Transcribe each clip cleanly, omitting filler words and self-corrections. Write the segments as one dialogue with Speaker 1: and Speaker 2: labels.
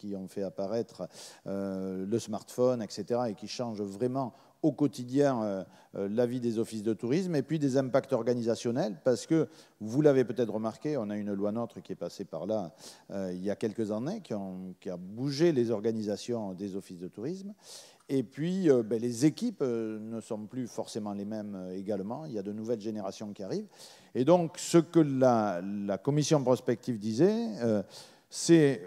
Speaker 1: qui ont fait apparaître le smartphone, etc., et qui changent vraiment au quotidien la vie des offices de tourisme, et puis des impacts organisationnels, parce que, vous l'avez peut-être remarqué, on a une loi NOTRe qui est passée par là il y a quelques années, qui a bougé les organisations des offices de tourisme. Et puis, les équipes ne sont plus forcément les mêmes également. Il y a de nouvelles générations qui arrivent. Et donc, ce que la commission prospective disait, c'est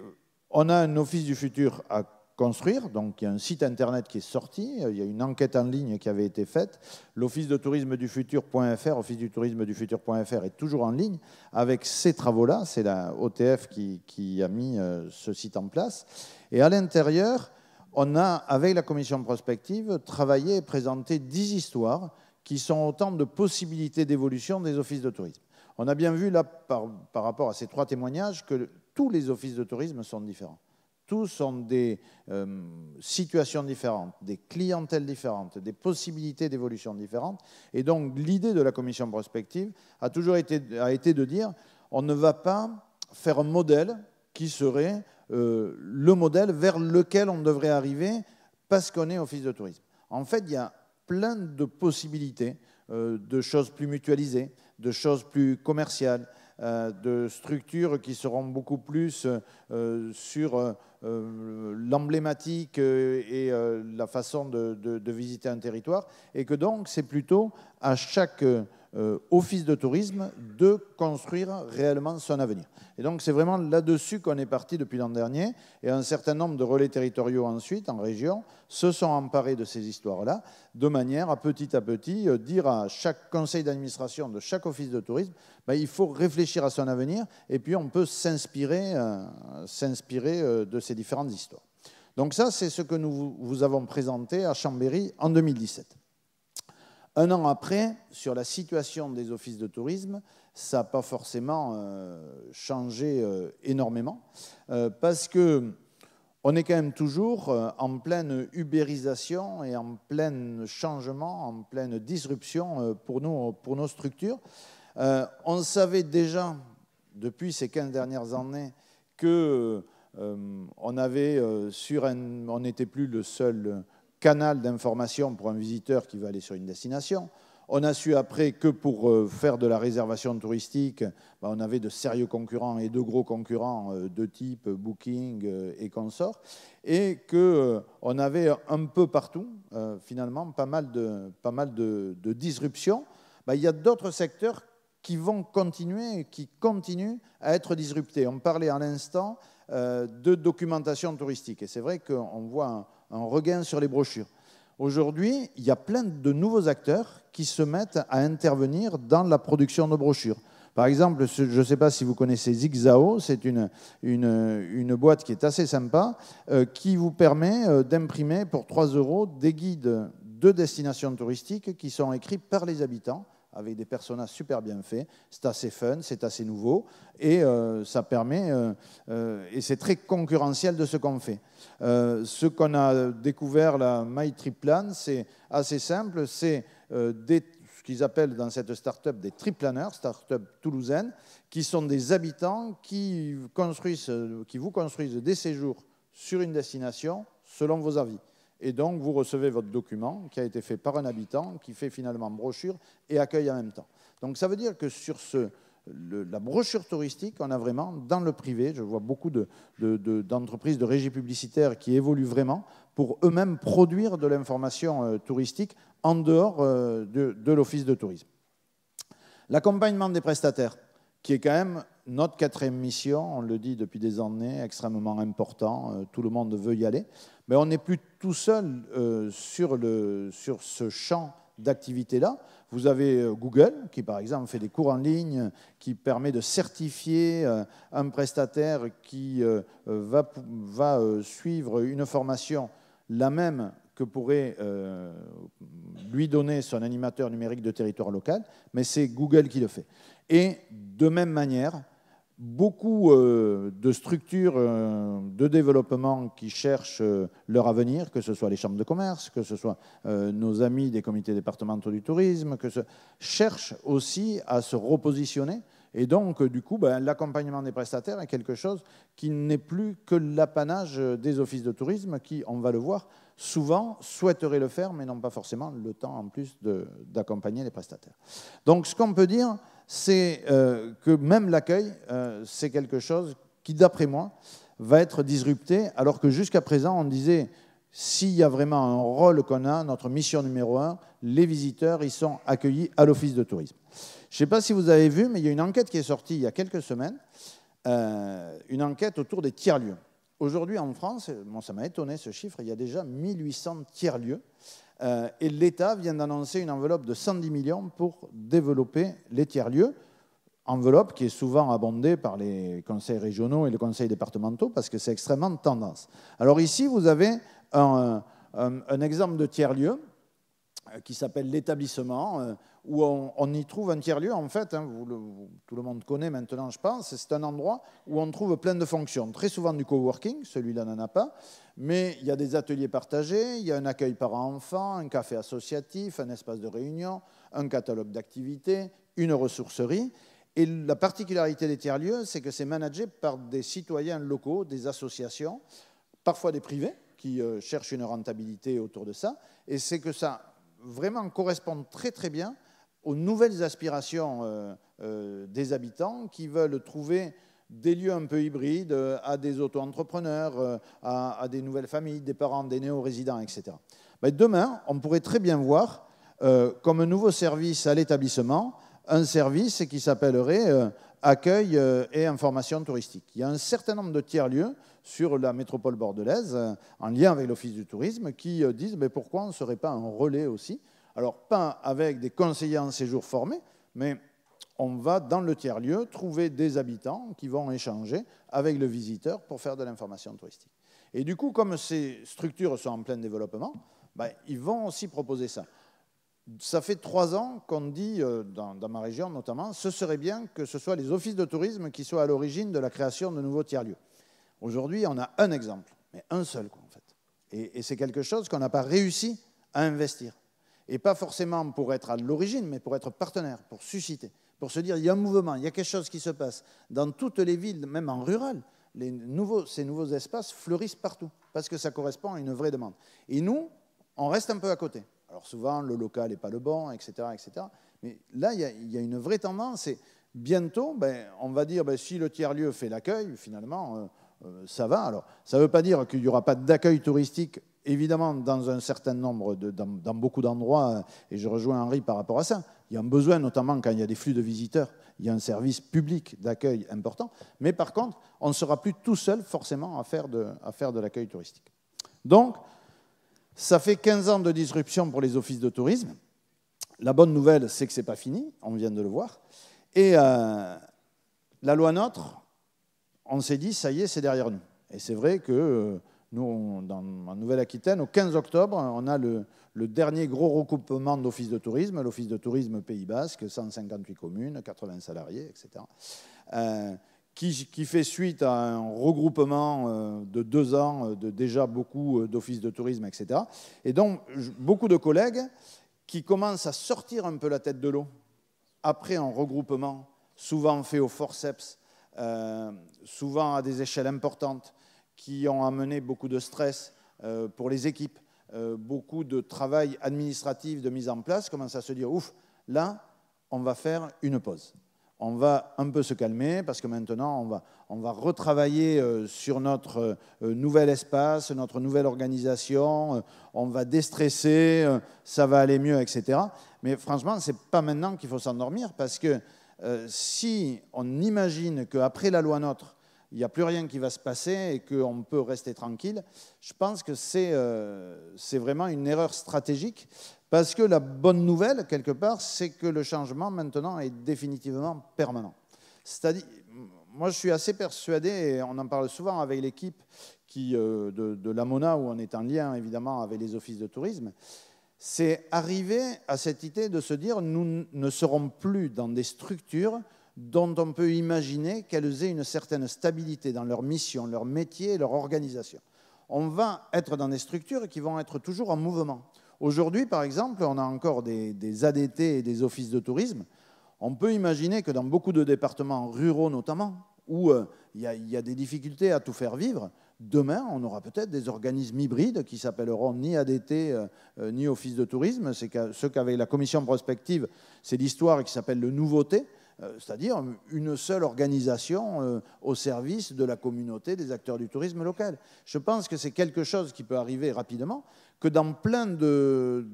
Speaker 1: on a un office du futur à construire. Donc, il y a un site internet qui est sorti. Il y a une enquête en ligne qui avait été faite. L'office de tourisme du futur.fr, office du tourisme du futur.fr est toujours en ligne avec ces travaux-là. C'est la OTF qui a mis ce site en place. Et à l'intérieur, on a, avec la commission prospective, travaillé et présenté 10 histoires qui sont autant de possibilités d'évolution des offices de tourisme. On a bien vu là, par rapport à ces 3 témoignages, que tous les offices de tourisme sont différents. Tous ont des situations différentes, des clientèles différentes, des possibilités d'évolution différentes. Et donc, l'idée de la commission prospective a toujours été de dire on ne va pas faire un modèle qui serait le modèle vers lequel on devrait arriver parce qu'on est office de tourisme. En fait, il y a plein de possibilités de choses plus mutualisées, de choses plus commerciales, de structures qui seront beaucoup plus sur l'emblématique et la façon de visiter un territoire, et que donc c'est plutôt à chaque office de tourisme de construire réellement son avenir. Et donc c'est vraiment là-dessus qu'on est parti depuis l'an dernier, et un certain nombre de relais territoriaux ensuite, en région, se sont emparés de ces histoires-là, de manière à petit dire à chaque conseil d'administration de chaque office de tourisme, il faut réfléchir à son avenir, et puis on peut s'inspirer de ces différentes histoires. Donc ça, c'est ce que nous vous avons présenté à Chambéry en 2017. Un an après, sur la situation des offices de tourisme, ça n'a pas forcément changé énormément, parce qu'on est quand même toujours en pleine ubérisation et en plein changement, en pleine disruption pour nos structures. On savait déjà, depuis ces 15 dernières années, qu'on n'était plus le seul canal d'information pour un visiteur qui veut aller sur une destination. On a su après que pour faire de la réservation touristique, on avait de sérieux concurrents et de gros concurrents de type Booking et consorts, et qu'on avait un peu partout, finalement, pas mal de disruptions. Il y a d'autres secteurs qui vont continuer, qui continuent à être disruptés. On parlait à l'instant de documentation touristique, et c'est vrai qu'on voit un regain sur les brochures. Aujourd'hui, il y a plein de nouveaux acteurs qui se mettent à intervenir dans la production de brochures. Par exemple, je ne sais pas si vous connaissez Zigzao, c'est une boîte qui est assez sympa, qui vous permet d'imprimer pour 3 € des guides de destinations touristiques qui sont écrits par les habitants, avec des personnages super bien faits. C'est assez fun, c'est assez nouveau, et ça permet, et c'est très concurrentiel de ce qu'on fait. Ce qu'on a découvert, la MyTripPlan, c'est assez simple, c'est ce qu'ils appellent dans cette start-up des trip-planners, start-up toulousaine, qui sont des habitants qui vous construisent des séjours sur une destination selon vos avis. Et donc, vous recevez votre document qui a été fait par un habitant, qui fait finalement brochure et accueil en même temps. Donc, ça veut dire que sur la brochure touristique, on a vraiment, dans le privé, je vois beaucoup d'entreprises de régie publicitaire qui évoluent vraiment pour eux-mêmes produire de l'information touristique en dehors de l'office de tourisme. L'accompagnement des prestataires, qui est quand même notre 4e mission, on le dit depuis des années, extrêmement important, tout le monde veut y aller, mais on n'est plus tout seul sur ce champ d'activité-là. Vous avez Google, qui par exemple fait des cours en ligne, qui permet de certifier un prestataire qui va suivre une formation, la même que pourrait lui donner son animateur numérique de territoire local, mais c'est Google qui le fait. Et de même manière, beaucoup de structures de développement qui cherchent leur avenir, que ce soit les chambres de commerce, que ce soit nos amis des comités départementaux du tourisme, cherchent aussi à se repositionner. Et donc, du coup, l'accompagnement des prestataires est quelque chose qui n'est plus que l'apanage des offices de tourisme qui, on va le voir, souvent souhaiteraient le faire, mais n'ont pas forcément le temps en plus d'accompagner les prestataires. Donc, ce qu'on peut dire, c'est que même l'accueil, c'est quelque chose qui, d'après moi, va être disrupté, alors que jusqu'à présent, on disait, s'il y a vraiment un rôle qu'on a, notre mission numéro 1, les visiteurs, ils sont accueillis à l'office de tourisme. Je ne sais pas si vous avez vu, mais il y a une enquête qui est sortie il y a quelques semaines, une enquête autour des tiers-lieux. Aujourd'hui, en France, bon, ça m'a étonné ce chiffre, il y a déjà 1800 tiers-lieux, et l'État vient d'annoncer une enveloppe de 110 millions pour développer les tiers-lieux, enveloppe qui est souvent abondée par les conseils régionaux et les conseils départementaux parce que c'est extrêmement de tendance. Alors ici, vous avez un exemple de tiers-lieu qui s'appelle l'établissement, où on y trouve un tiers-lieu, en fait, hein, tout le monde connaît maintenant, je pense, c'est un endroit où on trouve plein de fonctions, très souvent du coworking, celui-là n'en a pas, mais il y a des ateliers partagés, il y a un accueil parents-enfants, un café associatif, un espace de réunion, un catalogue d'activités, une ressourcerie. Et la particularité des tiers-lieux, c'est que c'est managé par des citoyens locaux, des associations, parfois des privés, qui cherchent une rentabilité autour de ça, et c'est que ça vraiment correspond très très bien aux nouvelles aspirations des habitants qui veulent trouver des lieux un peu hybrides à des auto-entrepreneurs, à des nouvelles familles, des parents, des néo-résidents, etc. Demain, on pourrait très bien voir comme un nouveau service à l'établissement un service qui s'appellerait accueil et information touristique. Il y a un certain nombre de tiers-lieux sur la métropole bordelaise, en lien avec l'Office du tourisme, qui disent mais pourquoi on ne serait pas un relais aussi? Alors, pas avec des conseillers en séjour formés, mais on va dans le tiers-lieu trouver des habitants qui vont échanger avec le visiteur pour faire de l'information touristique. Et du coup, comme ces structures sont en plein développement, ils vont aussi proposer ça. Ça fait 3 ans qu'on dit, dans ma région notamment, ce serait bien que ce soit les offices de tourisme qui soient à l'origine de la création de nouveaux tiers-lieux. Aujourd'hui, on a un exemple, mais un seul, quoi, en fait. Et c'est quelque chose qu'on n'a pas réussi à investir. Et pas forcément pour être à l'origine, mais pour être partenaire, pour susciter, pour se dire il y a un mouvement, il y a quelque chose qui se passe. Dans toutes les villes, même en rural, ces nouveaux espaces fleurissent partout, parce que ça correspond à une vraie demande. Et nous, on reste un peu à côté. Alors souvent, le local n'est pas le bon, etc., etc. Mais là, il y a une vraie tendance. Et bientôt, on va dire, si le tiers-lieu fait l'accueil, finalement, ça va. Alors, ça ne veut pas dire qu'il n'y aura pas d'accueil touristique, évidemment, dans un certain nombre, dans beaucoup d'endroits, et je rejoins Henri par rapport à ça. Il y a un besoin, notamment quand il y a des flux de visiteurs, il y a un service public d'accueil important. Mais par contre, on ne sera plus tout seul, forcément, à faire de l'accueil touristique. Donc, ça fait 15 ans de disruption pour les offices de tourisme. La bonne nouvelle, c'est que ce n'est pas fini, on vient de le voir. Et la loi NOTRe, on s'est dit, ça y est, c'est derrière nous. Et c'est vrai que nous, en Nouvelle-Aquitaine, au 15 octobre, on a le dernier gros recoupement d'offices de tourisme, l'Office de tourisme Pays Basque, 158 communes, 80 salariés, etc., qui fait suite à un regroupement de 2 ans de déjà beaucoup d'offices de tourisme, etc. Et donc, beaucoup de collègues qui commencent à sortir un peu la tête de l'eau après un regroupement, souvent fait au forceps, souvent à des échelles importantes, qui ont amené beaucoup de stress pour les équipes, beaucoup de travail administratif de mise en place, commencent à se dire, ouf, là, on va faire une pause. On va un peu se calmer parce que maintenant, on va retravailler sur notre nouvel espace, notre nouvelle organisation, on va déstresser, ça va aller mieux, etc. Mais franchement, ce n'est pas maintenant qu'il faut s'endormir parce que si on imagine qu'après la loi NOTRe, il n'y a plus rien qui va se passer et qu'on peut rester tranquille, je pense que c'est vraiment une erreur stratégique. Parce que la bonne nouvelle, quelque part, c'est que le changement, maintenant, est définitivement permanent. C'est-à-dire, moi, je suis assez persuadé, et on en parle souvent avec l'équipe de la MONA, où on est en lien, évidemment, avec les offices de tourisme, c'est arriver à cette idée de se dire, nous ne serons plus dans des structures dont on peut imaginer qu'elles aient une certaine stabilité dans leur mission, leur métier, leur organisation. On va être dans des structures qui vont être toujours en mouvement. Aujourd'hui, par exemple, on a encore des ADT et des offices de tourisme. On peut imaginer que dans beaucoup de départements ruraux notamment, où il y a des difficultés à tout faire vivre, demain, on aura peut-être des organismes hybrides qui s'appelleront ni ADT ni Office de tourisme. C'est ce qu'avait la commission prospective, c'est l'histoire qui s'appelle le nouveauté, c'est-à-dire une seule organisation au service de la communauté des acteurs du tourisme local. Je pense que c'est quelque chose qui peut arriver rapidement, que dans plein de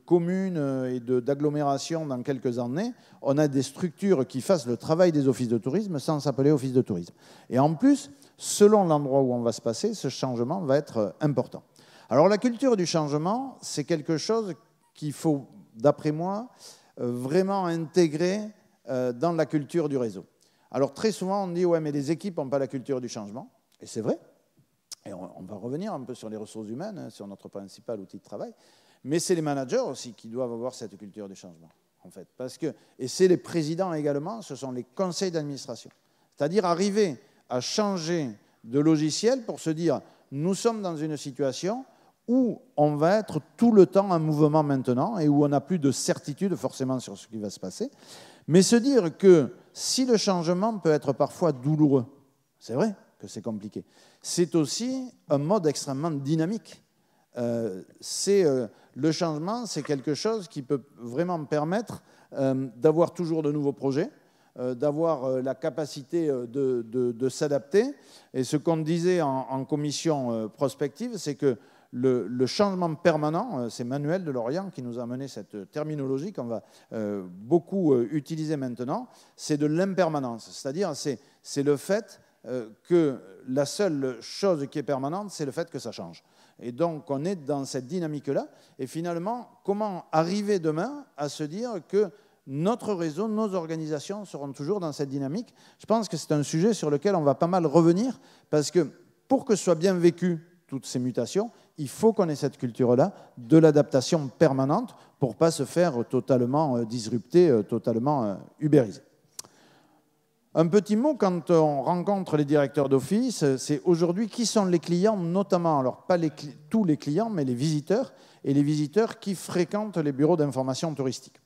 Speaker 1: communes et d'agglomérations dans quelques années, on a des structures qui fassent le travail des offices de tourisme sans s'appeler office de tourisme. Et en plus, selon l'endroit où on va se passer, ce changement va être important. Alors la culture du changement, c'est quelque chose qu'il faut, d'après moi, vraiment intégrer dans la culture du réseau. Alors très souvent, on dit « ouais, mais les équipes n'ont pas la culture du changement ». Et c'est vrai. Et on va revenir un peu sur les ressources humaines, sur notre principal outil de travail. Mais c'est les managers aussi qui doivent avoir cette culture du changement, en fait. Et c'est les présidents également, ce sont les conseils d'administration. C'est-à-dire arriver à changer de logiciel pour se dire « nous sommes dans une situation où on va être tout le temps en mouvement maintenant et où on n'a plus de certitude forcément sur ce qui va se passer ». Mais se dire que si le changement peut être parfois douloureux, c'est vrai que c'est compliqué, c'est aussi un mode extrêmement dynamique. Le changement, c'est quelque chose qui peut vraiment permettre d'avoir toujours de nouveaux projets, d'avoir la capacité de s'adapter. Et ce qu'on disait en commission prospective, c'est que le changement permanent, c'est Manuel de Lorient qui nous a amené cette terminologie qu'on va beaucoup utiliser maintenant, c'est de l'impermanence. C'est-à-dire, c'est le fait que la seule chose qui est permanente, c'est le fait que ça change. Et donc, on est dans cette dynamique-là. Et finalement, comment arriver demain à se dire que notre réseau, nos organisations seront toujours dans cette dynamique? Je pense que c'est un sujet sur lequel on va pas mal revenir, parce que pour que ce soit bien vécu, toutes ces mutations, il faut qu'on ait cette culture-là de l'adaptation permanente pour ne pas se faire totalement disrupter, totalement ubériser. Un petit mot, quand on rencontre les directeurs d'office, c'est aujourd'hui qui sont les clients, notamment, alors pas tous les clients, mais les visiteurs, et les visiteurs qui fréquentent les bureaux d'information touristique.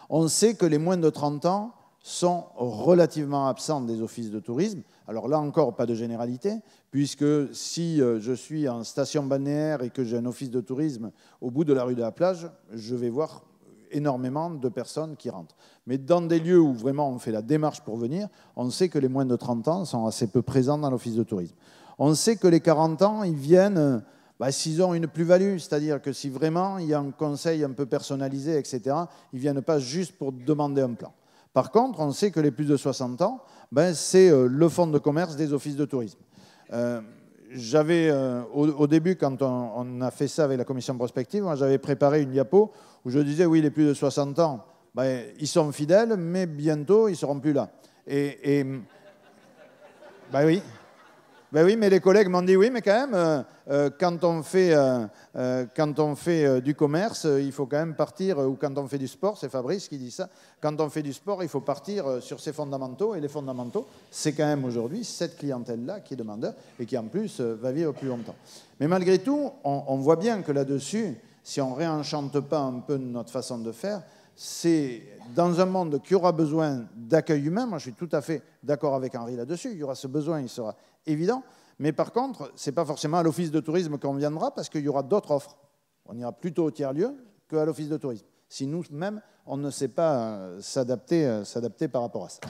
Speaker 1: On sait que les moins de 30 ans sont relativement absents des offices de tourisme. Alors là encore, pas de généralité, puisque si je suis en station balnéaire et que j'ai un office de tourisme au bout de la rue de la plage, je vais voir énormément de personnes qui rentrent. Mais dans des lieux où vraiment on fait la démarche pour venir, on sait que les moins de 30 ans sont assez peu présents dans l'office de tourisme. On sait que les 40 ans, ils viennent s'ils ont une plus-value, c'est-à-dire que si vraiment il y a un conseil un peu personnalisé, etc., ils ne viennent pas juste pour demander un plan. Par contre, on sait que les plus de 60 ans, c'est le fonds de commerce des offices de tourisme. J'avais, au début, quand on a fait ça avec la commission prospective, j'avais préparé une diapo où je disais, oui, les plus de 60 ans, ils sont fidèles, mais bientôt, ils ne seront plus là. Oui. Oui, mais les collègues m'ont dit, oui, mais quand même, quand on fait du commerce, il faut quand même partir, ou quand on fait du sport, c'est Fabrice qui dit ça, quand on fait du sport, il faut partir sur ses fondamentaux, et les fondamentaux, c'est quand même aujourd'hui cette clientèle-là qui est demandeur, et qui en plus va vivre plus longtemps. Mais malgré tout, on voit bien que là-dessus, si on ne réenchante pas un peu notre façon de faire, c'est dans un monde qui aura besoin d'accueil humain, moi je suis tout à fait d'accord avec Henri là-dessus, il y aura ce besoin, il sera évident, mais par contre, ce n'est pas forcément à l'office de tourisme qu'on viendra parce qu'il y aura d'autres offres. On ira plutôt au tiers-lieu qu'à l'office de tourisme, si nous-mêmes, on ne sait pas s'adapter par rapport à ça.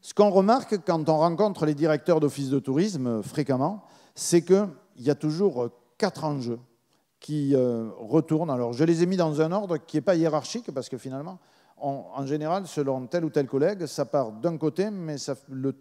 Speaker 1: Ce qu'on remarque quand on rencontre les directeurs d'office de tourisme fréquemment, c'est qu'il y a toujours 4 enjeux qui retournent. Alors, je les ai mis dans un ordre qui n'est pas hiérarchique, parce que finalement, en général, selon tel ou tel collègue, ça part d'un côté, mais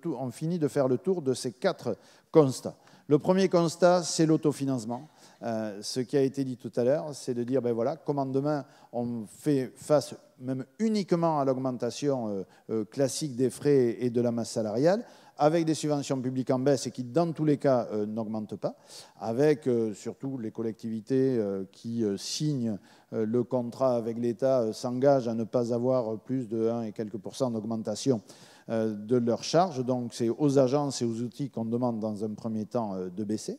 Speaker 1: on finit de faire le tour de ces 4 constats. Le premier constat, c'est l'autofinancement. Ce qui a été dit tout à l'heure, c'est de dire, voilà, comment demain on fait face même uniquement à l'augmentation classique des frais et de la masse salariale, avec des subventions publiques en baisse et qui, dans tous les cas, n'augmentent pas, avec surtout les collectivités qui signent le contrat avec l'État, s'engagent à ne pas avoir plus de 1 et quelques % d'augmentation de leurs charges. Donc, c'est aux agences et aux outils qu'on demande dans un premier temps de baisser.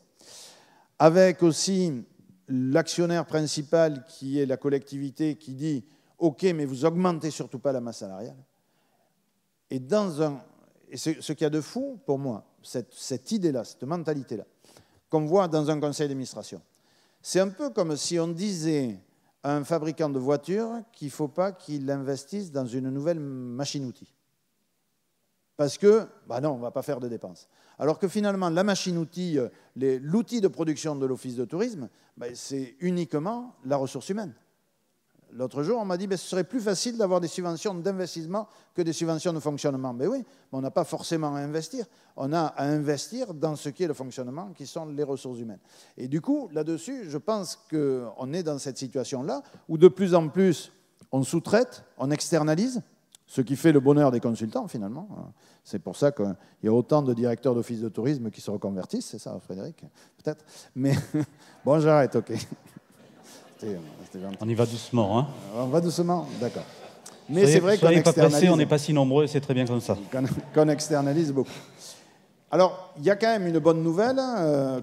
Speaker 1: Avec aussi l'actionnaire principal qui est la collectivité qui dit « OK, mais vous augmentez surtout pas la masse salariale. Et ce qu'il y a de fou, pour moi, cette idée-là, cette mentalité-là, qu'on voit dans un conseil d'administration, c'est un peu comme si on disait à un fabricant de voitures qu'il ne faut pas qu'il investisse dans une nouvelle machine-outil. Parce que, non, on ne va pas faire de dépenses. Alors que finalement, la machine-outil, l'outil de production de l'Office de tourisme, c'est uniquement la ressource humaine. L'autre jour, on m'a dit que ce serait plus facile d'avoir des subventions d'investissement que des subventions de fonctionnement. Mais oui, mais on n'a pas forcément à investir. On a à investir dans ce qui est le fonctionnement, qui sont les ressources humaines. Et du coup, là-dessus, je pense qu'on est dans cette situation-là où de plus en plus, on sous-traite, on externalise, ce qui fait le bonheur des consultants, finalement. C'est pour ça qu'il y a autant de directeurs d'office de tourisme qui se reconvertissent, c'est ça, Frédéric? Peut-être. Mais bon, j'arrête, OK.
Speaker 2: On y va doucement, hein?
Speaker 1: On va doucement, d'accord. Mais c'est vrai qu'on externalise.
Speaker 2: Soyez pas pressés, on n'est pas si nombreux, c'est très bien comme ça.
Speaker 1: Qu'on externalise beaucoup. Alors, il y a quand même une bonne nouvelle,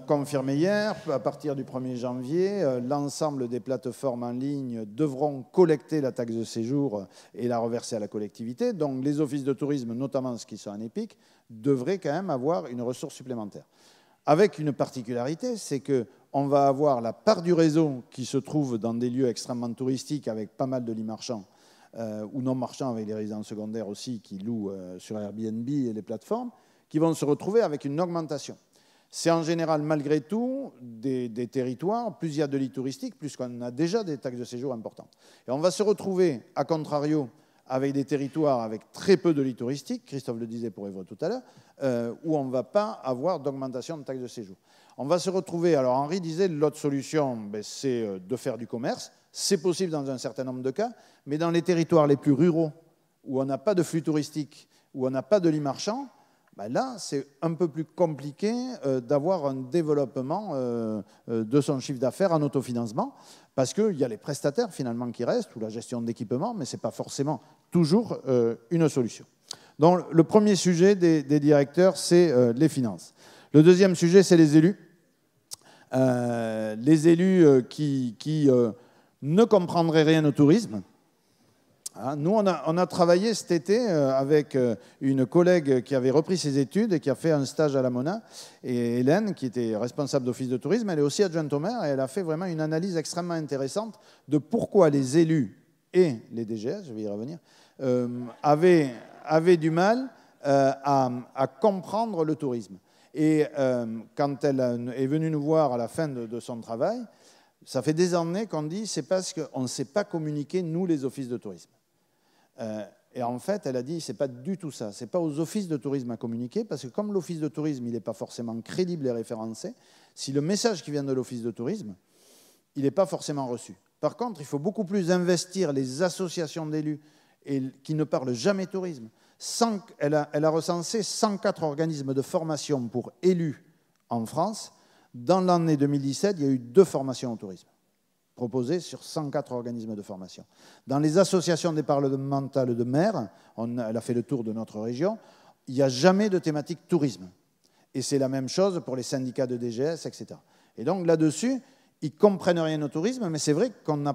Speaker 1: confirmée hier, à partir du 1er janvier, l'ensemble des plateformes en ligne devront collecter la taxe de séjour et la reverser à la collectivité. Donc, les offices de tourisme, notamment ceux qui sont en EPIC, devraient quand même avoir une ressource supplémentaire. Avec une particularité, c'est qu'on va avoir la part du réseau qui se trouve dans des lieux extrêmement touristiques avec pas mal de lits marchands ou non marchands avec les résidences secondaires aussi qui louent sur Airbnb et les plateformes, qui vont se retrouver avec une augmentation. C'est en général, malgré tout, des territoires, plus il y a de lits touristiques, plus qu'on a déjà des taxes de séjour importantes. Et on va se retrouver, à contrario, avec des territoires avec très peu de lits touristiques, Christophe le disait pour Évreux tout à l'heure, où on ne va pas avoir d'augmentation de taxes de séjour. On va se retrouver, alors Henri disait, l'autre solution, c'est de faire du commerce. C'est possible dans un certain nombre de cas, mais dans les territoires les plus ruraux, où on n'a pas de flux touristique, où on n'a pas de lits marchands, là, c'est un peu plus compliqué d'avoir un développement de son chiffre d'affaires en autofinancement, parce qu'il y a les prestataires finalement qui restent, ou la gestion d'équipement, mais ce n'est pas forcément toujours une solution. Donc, le premier sujet des directeurs, c'est les finances. Le deuxième sujet, c'est les élus. Les élus qui ne comprendraient rien au tourisme. Nous, on a travaillé cet été avec une collègue qui avait repris ses études et qui a fait un stage à la Mona, et Hélène, qui était responsable d'office de tourisme, elle est aussi adjointe au maire, et elle a fait vraiment une analyse extrêmement intéressante de pourquoi les élus et les DGS, je vais y revenir, avaient du mal à comprendre le tourisme. Et quand elle est venue nous voir à la fin de son travail, ça fait des années qu'on dit c'est parce qu'on ne sait pas communiquer, nous, les offices de tourisme. Et en fait, elle a dit c'est pas du tout ça. C'est pas aux offices de tourisme à communiquer, parce que comme l'office de tourisme, il n'est pas forcément crédible et référencé, si le message qui vient de l'office de tourisme, il n'est pas forcément reçu. Par contre, il faut beaucoup plus investir les associations d'élus qui ne parlent jamais tourisme. Elle a recensé 104 organismes de formation pour élus en France. Dans l'année 2017, il y a eu 2 formations au tourisme proposées sur 104 organismes de formation. Dans les associations départementales de maires, elle a fait le tour de notre région, il n'y a jamais de thématique tourisme. Et c'est la même chose pour les syndicats de DGS, etc. Et donc là-dessus, ils ne comprennent rien au tourisme, mais c'est vrai qu'on ne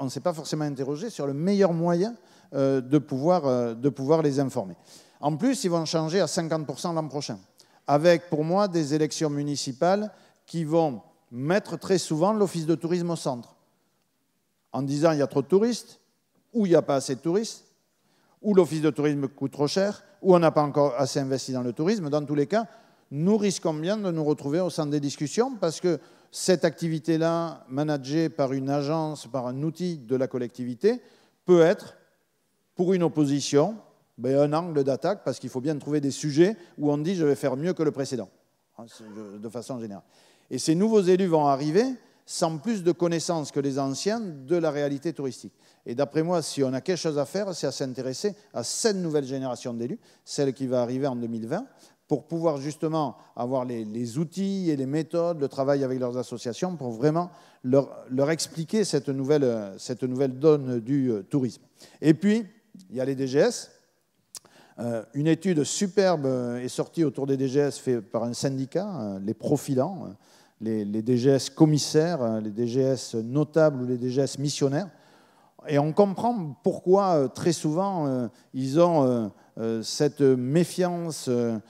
Speaker 1: s'est pas forcément interrogé sur le meilleur moyen de pouvoir les informer. En plus, ils vont changer à 50% l'an prochain, avec pour moi des élections municipales qui vont mettre très souvent l'office de tourisme au centre, en disant il y a trop de touristes, ou il n'y a pas assez de touristes, ou l'office de tourisme coûte trop cher, ou on n'a pas encore assez investi dans le tourisme. Dans tous les cas, nous risquons bien de nous retrouver au centre des discussions, parce que cette activité-là, managée par une agence, par un outil de la collectivité, peut être, pour une opposition, un angle d'attaque, parce qu'il faut bien trouver des sujets où on dit je vais faire mieux que le précédent, de façon générale. Et ces nouveaux élus vont arriver sans plus de connaissances que les anciens de la réalité touristique. Et d'après moi, si on a quelque chose à faire, c'est à s'intéresser à cette nouvelle génération d'élus, celle qui va arriver en 2020, pour pouvoir justement avoir les outils et les méthodes, le travail avec leurs associations, pour vraiment leur expliquer cette nouvelle donne du tourisme. Et puis, il y a les DGS. Une étude superbe est sortie autour des DGS faite par un syndicat, les profilants, les DGS commissaires, les DGS notables ou les DGS missionnaires. Et on comprend pourquoi très souvent ils ont cette méfiance,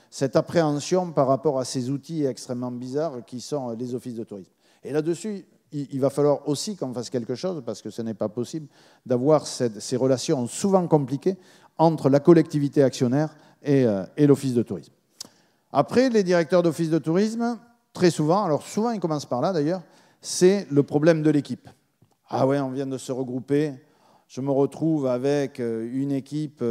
Speaker 1: cette appréhension par rapport à ces outils extrêmement bizarres qui sont les offices de tourisme. Et là-dessus, il va falloir aussi qu'on fasse quelque chose, parce que ce n'est pas possible d'avoir ces relations souvent compliquées entre la collectivité actionnaire et l'office de tourisme. Après, les directeurs d'office de tourisme, très souvent, alors souvent ils commencent par là d'ailleurs, c'est le problème de l'équipe. Ah ouais, on vient de se regrouper, je me retrouve avec une équipe,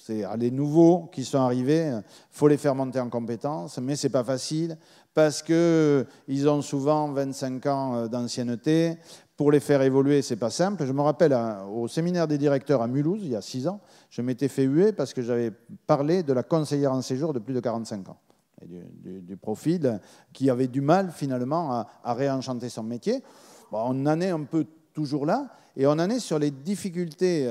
Speaker 1: c'est les nouveaux qui sont arrivés, il faut les faire monter en compétences, mais ce n'est pas facile parce qu'ils ont souvent 25 ans d'ancienneté. Pour les faire évoluer, ce n'est pas simple. Je me rappelle au séminaire des directeurs à Mulhouse, il y a 6 ans, je m'étais fait huer parce que j'avais parlé de la conseillère en séjour de plus de 45 ans. Et du profil qui avait du mal finalement à réenchanter son métier. Bon, on en est un peu toujours là, et on en est sur les difficultés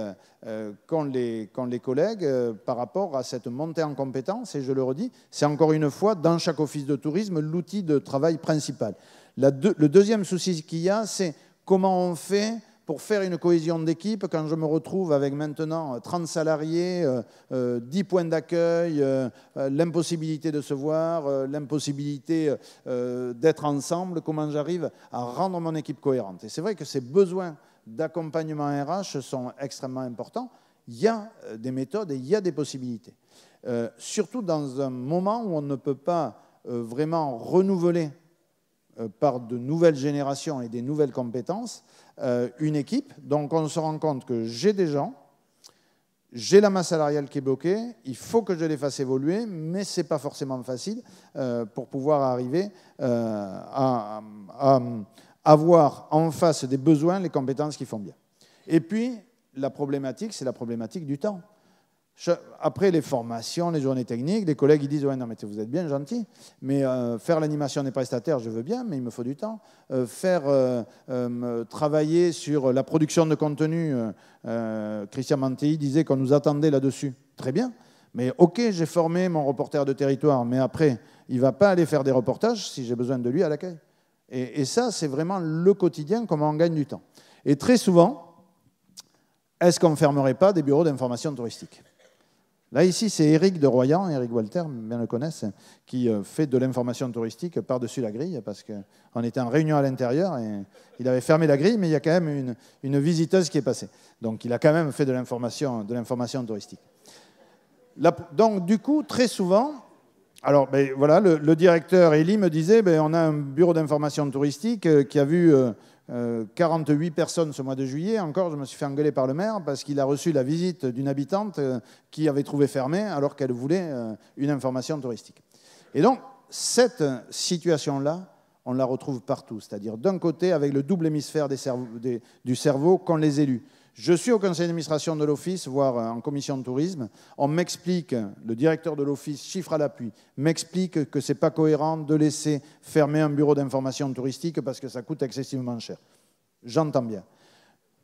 Speaker 1: qu'ont les collègues par rapport à cette montée en compétences, et je le redis, c'est encore une fois, dans chaque office de tourisme, l'outil de travail principal. Le deuxième souci qu'il y a, c'est comment on fait pour faire une cohésion d'équipe quand je me retrouve avec maintenant 30 salariés, 10 points d'accueil, l'impossibilité de se voir, l'impossibilité d'être ensemble, comment j'arrive à rendre mon équipe cohérente. Et c'est vrai que ces besoins d'accompagnement RH sont extrêmement importants. Il y a des méthodes et il y a des possibilités. Surtout dans un moment où on ne peut pas vraiment renouveler par de nouvelles générations et des nouvelles compétences, une équipe. Donc on se rend compte que j'ai des gens, j'ai la masse salariale qui est bloquée, il faut que je les fasse évoluer, mais ce n'est pas forcément facile pour pouvoir arriver à avoir en face des besoins les compétences qui font bien. Et puis, la problématique, c'est la problématique du temps. Après les formations, les journées techniques, les collègues ils disent « Ouais, non, mais vous êtes bien gentil, mais faire l'animation des prestataires, je veux bien, mais il me faut du temps. Travailler sur la production de contenu, Christian Mantéi disait qu'on nous attendait là-dessus. Très bien, mais ok, j'ai formé mon reporter de territoire, mais après, il ne va pas aller faire des reportages si j'ai besoin de lui à l'accueil. Et ça, c'est vraiment le quotidien, comment on gagne du temps. Et très souvent, est-ce qu'on ne fermerait pas des bureaux d'information touristique ? Là, ici, c'est Éric de Royan, Éric Walter, bien le connaissent, qui fait de l'information touristique par-dessus la grille, parce qu'on était en réunion à l'intérieur, et il avait fermé la grille, mais il y a quand même une visiteuse qui est passée. Donc, il a quand même fait de l'information touristique. Donc, du coup, très souvent, alors, ben, voilà, le directeur Élie me disait, ben, on a un bureau d'information touristique qui a vu 48 personnes ce mois de juillet. Encore, je me suis fait engueuler par le maire parce qu'il a reçu la visite d'une habitante qui avait trouvé fermée alors qu'elle voulait une information touristique. Et donc, cette situation-là, on la retrouve partout. C'est-à-dire, d'un côté, avec le double hémisphère du cerveau qu'ont les élus. Je suis au conseil d'administration de l'office, voire en commission de tourisme. On m'explique, le directeur de l'office, chiffre à l'appui, m'explique que ce n'est pas cohérent de laisser fermer un bureau d'information touristique parce que ça coûte excessivement cher. J'entends bien.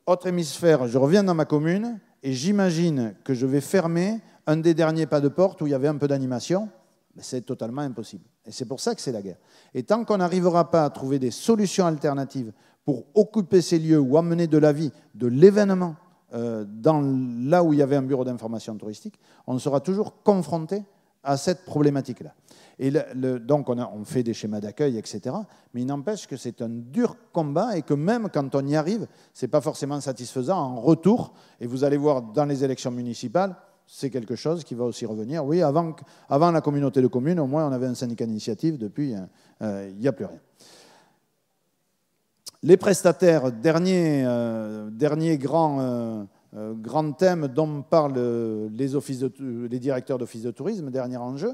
Speaker 1: Autre hémisphère, je reviens dans ma commune et j'imagine que je vais fermer un des derniers pas de porte où il y avait un peu d'animation. C'est totalement impossible. Et c'est pour ça que c'est la guerre. Et tant qu'on n'arrivera pas à trouver des solutions alternatives pour occuper ces lieux ou amener de la vie, de l'événement là où il y avait un bureau d'information touristique, on sera toujours confronté à cette problématique-là. Et donc on fait des schémas d'accueil, etc. Mais il n'empêche que c'est un dur combat et que même quand on y arrive, ce n'est pas forcément satisfaisant en retour. Et vous allez voir dans les élections municipales, c'est quelque chose qui va aussi revenir. Oui, avant la communauté de communes, au moins on avait un syndicat d'initiative, depuis il n'y a plus rien. Les prestataires, dernier grand thème dont parlent les directeurs d'office de tourisme, dernier enjeu,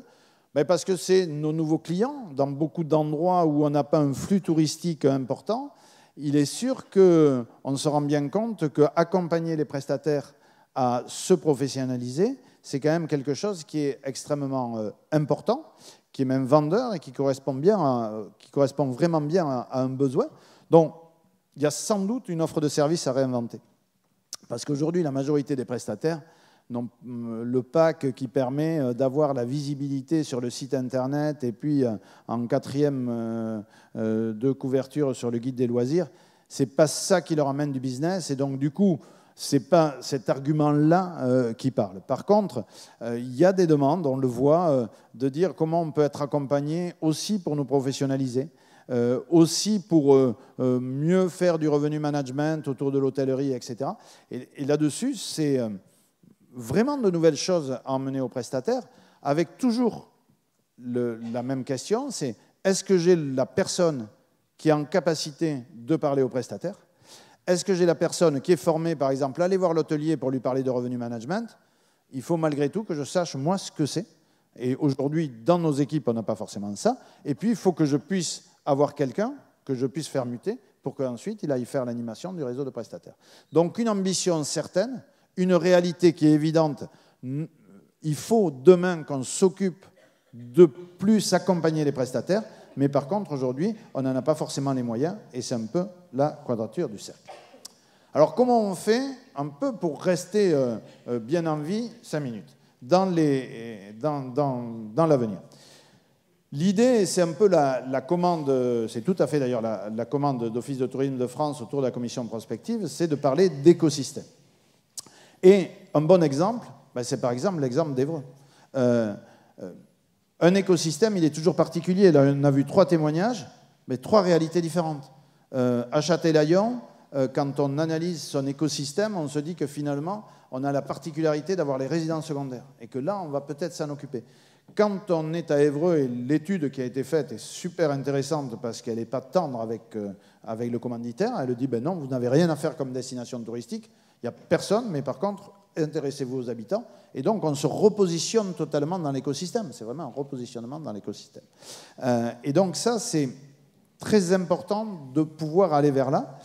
Speaker 1: parce que c'est nos nouveaux clients. Dans beaucoup d'endroits où on n'a pas un flux touristique important, il est sûr qu'on se rend bien compte qu'accompagner les prestataires à se professionnaliser, c'est quand même quelque chose qui est extrêmement important, qui est même vendeur et qui correspond vraiment bien à un besoin. Donc, il y a sans doute une offre de service à réinventer. Parce qu'aujourd'hui, la majorité des prestataires n'ont le pack qui permet d'avoir la visibilité sur le site Internet et puis en quatrième de couverture sur le guide des loisirs. c'est pas ça qui leur amène du business, et donc du coup, c'est pas cet argument-là qui parle. Par contre, il y a des demandes, on le voit, de dire comment on peut être accompagné aussi pour nous professionnaliser, aussi pour mieux faire du revenu management autour de l'hôtellerie, etc. Et là-dessus, c'est vraiment de nouvelles choses à emmener aux prestataires, avec toujours la même question, c'est est-ce que j'ai la personne qui est en capacité de parler aux prestataires? Est-ce que j'ai la personne qui est formée, par exemple, à aller voir l'hôtelier pour lui parler de revenu management? Il faut malgré tout que je sache, moi, ce que c'est. Et aujourd'hui, dans nos équipes, on n'a pas forcément ça. Et puis, il faut que je puisse avoir quelqu'un que je puisse faire muter pour qu'ensuite, il aille faire l'animation du réseau de prestataires. Donc, une ambition certaine, une réalité qui est évidente. Il faut demain qu'on s'occupe de plus accompagner les prestataires. Mais par contre, aujourd'hui, on n'en a pas forcément les moyens, et c'est un peu la quadrature du cercle. Alors, comment on fait un peu pour rester bien en vie 5 minutes dans l'avenir? L'idée, c'est un peu la commande, c'est tout à fait d'ailleurs la commande d'Office de tourisme de France autour de la commission prospective, c'est de parler d'écosystème. Et un bon exemple, c'est par exemple l'exemple d'Évreux. Un écosystème, il est toujours particulier. Là, on a vu 3 témoignages, mais 3 réalités différentes. À Châtelaillon, quand on analyse son écosystème, on se dit que finalement, on a la particularité d'avoir les résidences secondaires et que là, on va peut-être s'en occuper. Quand on est à Évreux, et l'étude qui a été faite est super intéressante parce qu'elle n'est pas tendre avec le commanditaire, elle dit non, vous n'avez rien à faire comme destination touristique, il n'y a personne, mais par contre, intéressez-vous aux habitants. Et donc, on se repositionne totalement dans l'écosystème. C'est vraiment un repositionnement dans l'écosystème. Et donc, ça, c'est très important de pouvoir aller vers là,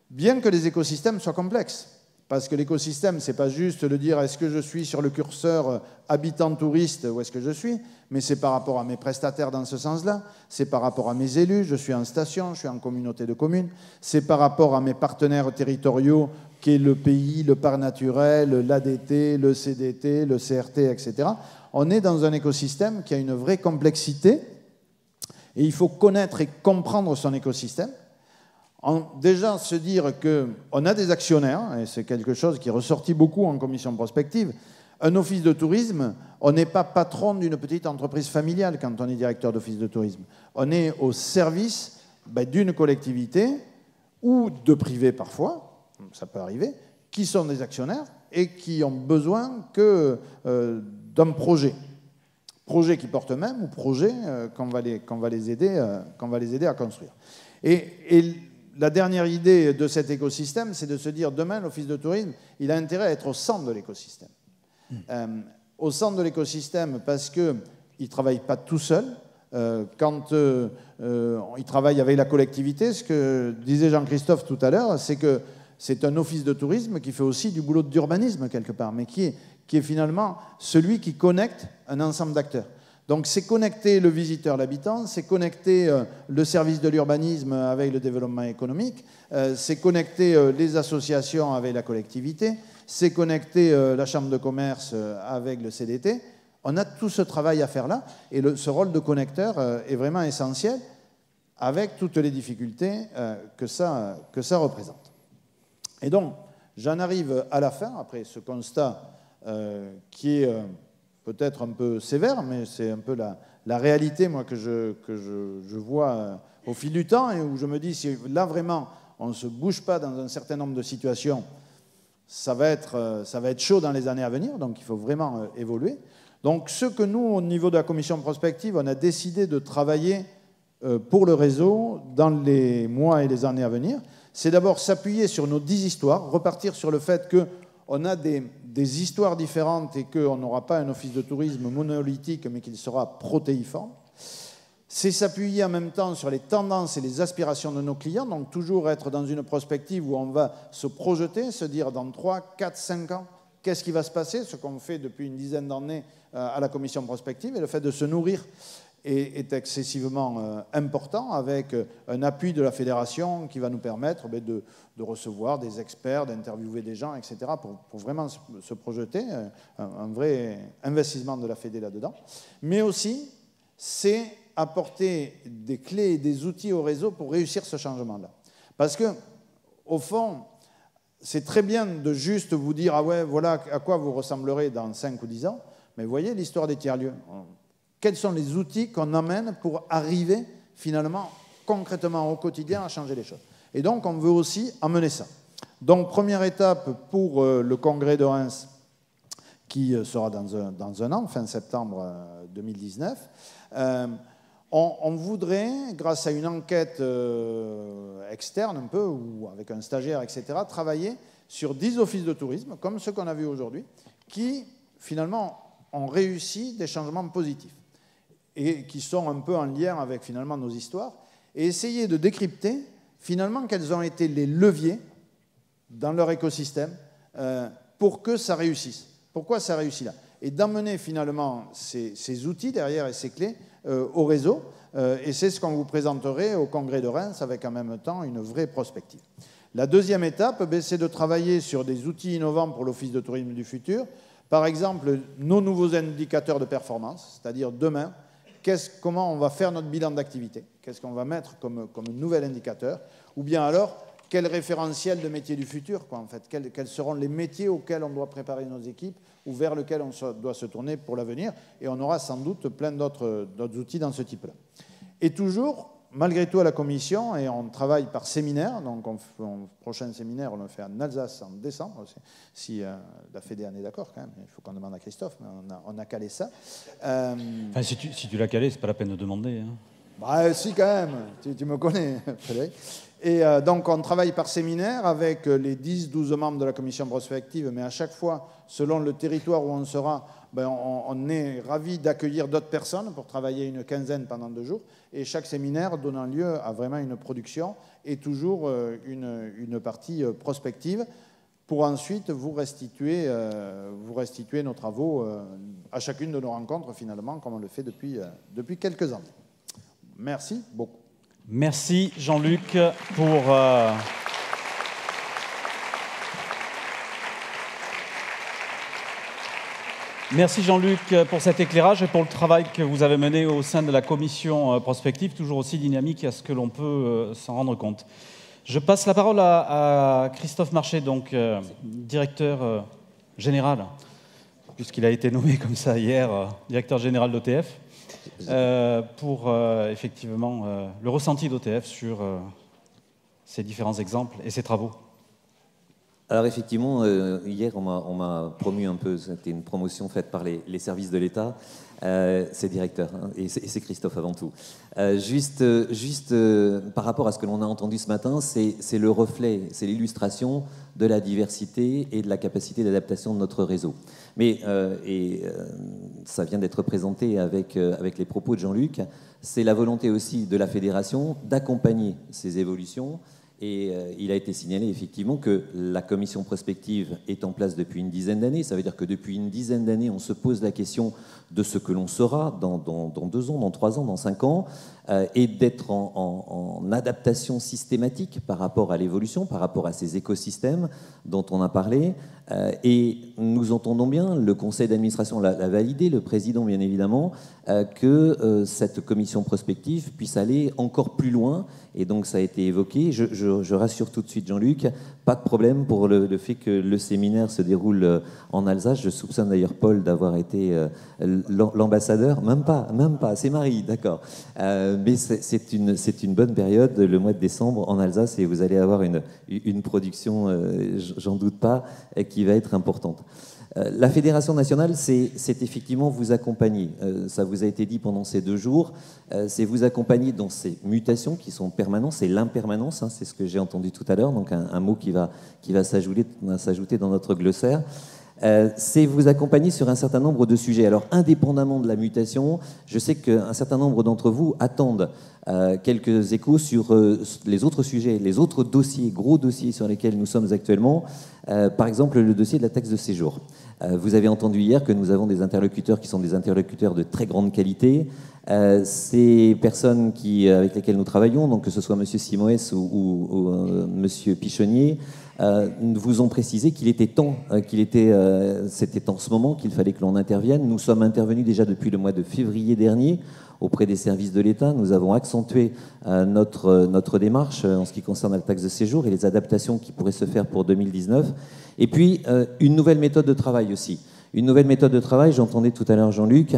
Speaker 1: bien que les écosystèmes soient complexes. Parce que l'écosystème, ce n'est pas juste de dire est-ce que je suis sur le curseur habitant-touriste, où est-ce que je suis, mais c'est par rapport à mes prestataires dans ce sens-là, c'est par rapport à mes élus, je suis en station, je suis en communauté de communes, c'est par rapport à mes partenaires territoriaux, qui est le pays, le parc naturel, l'ADT, le CDT, le CRT, etc. On est dans un écosystème qui a une vraie complexité, et il faut connaître et comprendre son écosystème. Déjà se dire qu'on a des actionnaires, et c'est quelque chose qui est ressorti beaucoup en commission prospective. Un office de tourisme, on n'est pas patron d'une petite entreprise familiale quand on est directeur d'office de tourisme. On est au service d'une collectivité ou de privés parfois, ça peut arriver, qui sont des actionnaires et qui ont besoin d'un projet. Projet qui porte eux-mêmes ou projet qu'on va les aider à construire. Et la dernière idée de cet écosystème, c'est de se dire, demain, l'office de tourisme, il a intérêt à être au centre de l'écosystème. Au centre de l'écosystème parce qu'il ne travaille pas tout seul. Quand il travaille avec la collectivité, ce que disait Jean-Christophe tout à l'heure, c'est que c'est un office de tourisme qui fait aussi du boulot d'urbanisme quelque part, mais qui est finalement celui qui connecte un ensemble d'acteurs. Donc c'est connecter le visiteur, l'habitant, c'est connecter le service de l'urbanisme avec le développement économique, c'est connecter les associations avec la collectivité, c'est connecter la chambre de commerce avec le CDT. On a tout ce travail à faire là, et ce rôle de connecteur est vraiment essentiel, avec toutes les difficultés que ça représente. Et donc, j'en arrive à la fin, après ce constat qui est peut-être un peu sévère, mais c'est un peu la réalité moi, que je vois au fil du temps, et où je me dis, si là vraiment on ne se bouge pas dans un certain nombre de situations, ça va être chaud dans les années à venir, donc il faut vraiment évoluer. Donc ce que nous, au niveau de la commission prospective, on a décidé de travailler pour le réseau dans les mois et les années à venir, c'est d'abord s'appuyer sur nos 10 histoires, repartir sur le fait qu'on a des histoires différentes et qu'on n'aura pas un office de tourisme monolithique, mais qu'il sera protéiforme. C'est s'appuyer en même temps sur les tendances et les aspirations de nos clients, donc toujours être dans une prospective où on va se projeter, se dire dans 3, 4, 5 ans, qu'est-ce qui va se passer, ce qu'on fait depuis une dizaine d'années à la commission prospective, et le fait de se nourrir est excessivement important, avec un appui de la fédération qui va nous permettre de recevoir des experts, d'interviewer des gens, etc., pour vraiment se projeter, un vrai investissement de la fédé là-dedans. Mais aussi, c'est apporter des clés et des outils au réseau pour réussir ce changement-là. Parce que au fond, c'est très bien de juste vous dire « Ah ouais, voilà à quoi vous ressemblerez dans 5 ou 10 ans », mais vous voyez l'histoire des tiers-lieux. Quels sont les outils qu'on amène pour arriver finalement concrètement au quotidien à changer les choses? Et donc on veut aussi amener ça. Donc première étape pour le congrès de Reims qui sera dans un an, fin septembre 2019. On voudrait, grâce à une enquête externe un peu, ou avec un stagiaire, etc., travailler sur 10 offices de tourisme, comme ceux qu'on a vus aujourd'hui, qui finalement ont réussi des changements positifs et qui sont un peu en lien avec finalement nos histoires, et essayer de décrypter finalement quels ont été les leviers dans leur écosystème pour que ça réussisse. Pourquoi ça réussit là? Et d'amener finalement ces outils derrière et ces clés au réseau, et c'est ce qu'on vous présenterait au congrès de Reims avec en même temps une vraie prospective. La deuxième étape, c'est de travailler sur des outils innovants pour l'Office de tourisme du futur. Par exemple, nos nouveaux indicateurs de performance, c'est-à-dire demain, comment on va faire notre bilan d'activité, qu'est-ce qu'on va mettre comme nouvel indicateur, ou bien alors, quel référentiel de métiers du futur, quoi, en fait, quels seront les métiers auxquels on doit préparer nos équipes ou vers lesquels on doit se tourner pour l'avenir, et on aura sans doute plein d'autres outils dans ce type-là. Et toujours, malgré tout à la commission, et on travaille par séminaire, donc le prochain séminaire, on le fait en Alsace en décembre, si la Fédé en est d'accord quand même, il faut qu'on demande à Christophe, mais on a calé ça.
Speaker 2: Enfin, si tu l'as calé, c'est pas la peine de demander. Hein.
Speaker 1: Bah, si quand même, tu me connais, Frédéric. Et donc on travaille par séminaire avec les 10-12 membres de la commission prospective, mais à chaque fois, selon le territoire où on sera, on est ravis d'accueillir d'autres personnes pour travailler une quinzaine pendant 2 jours, et chaque séminaire donnant lieu à vraiment une production et toujours une partie prospective pour ensuite vous restituer nos travaux à chacune de nos rencontres finalement, comme on le fait depuis quelques années. Merci beaucoup.
Speaker 2: Merci Jean-Luc pour Merci Jean-Luc pour cet éclairage et pour le travail que vous avez mené au sein de la commission prospective, toujours aussi dynamique à ce que l'on peut s'en rendre compte. Je passe la parole à Christophe Marché, donc directeur général, puisqu'il a été nommé comme ça hier, directeur général d'OTF. Pour effectivement le ressenti d'OTF sur ces différents exemples et ces travaux.
Speaker 3: Alors effectivement, hier on m'a promu un peu, c'était une promotion faite par les services de l'État, c'est directeur, hein, et c'est Christophe avant tout. Juste par rapport à ce que l'on a entendu ce matin, c'est le reflet, c'est l'illustration de la diversité et de la capacité d'adaptation de notre réseau. Mais, ça vient d'être présenté avec les propos de Jean-Luc, c'est la volonté aussi de la fédération d'accompagner ces évolutions. Et il a été signalé effectivement que la commission prospective est en place depuis une dizaine d'années. Ça veut dire que depuis une dizaine d'années, on se pose la question de ce que l'on sera dans 2 ans, dans 3 ans, dans 5 ans, et d'être en adaptation systématique par rapport à l'évolution, par rapport à ces écosystèmes dont on a parlé. Et nous entendons bien, le conseil d'administration l'a validé, le président bien évidemment, que cette commission prospective puisse aller encore plus loin. Et donc ça a été évoqué. Je rassure tout de suite Jean-Luc, pas de problème pour le fait que le séminaire se déroule en Alsace. Je soupçonne d'ailleurs Paul d'avoir été l'ambassadeur. Même pas, c'est Marie, d'accord. Mais c'est une bonne période, le mois de décembre en Alsace, et vous allez avoir une production, j'en doute pas, qui va être importante. La Fédération nationale, c'est effectivement vous accompagner. Ça vous a été dit pendant ces 2 jours. C'est vous accompagner dans ces mutations qui sont permanentes. C'est l'impermanence, hein, c'est ce que j'ai entendu tout à l'heure, donc un mot qui va s'ajouter dans notre glossaire. C'est vous accompagner sur un certain nombre de sujets. Alors, indépendamment de la mutation, je sais qu'un certain nombre d'entre vous attendent quelques échos sur les autres sujets, les autres dossiers, gros dossiers sur lesquels nous sommes actuellement. Par exemple, le dossier de la taxe de séjour. Vous avez entendu hier que nous avons des interlocuteurs qui sont des interlocuteurs de très grande qualité. Ces personnes avec lesquelles nous travaillons, donc que ce soit M. Simoès ou M. Pichonnier, vous ont précisé qu'il était temps, c'était en ce moment qu'il fallait que l'on intervienne. Nous sommes intervenus déjà depuis le mois de février dernier. auprès des services de l'État. Nous avons accentué notre démarche en ce qui concerne la taxe de séjour et les adaptations qui pourraient se faire pour 2019. Et puis, une nouvelle méthode de travail aussi. Une nouvelle méthode de travail, j'entendais tout à l'heure Jean-Luc,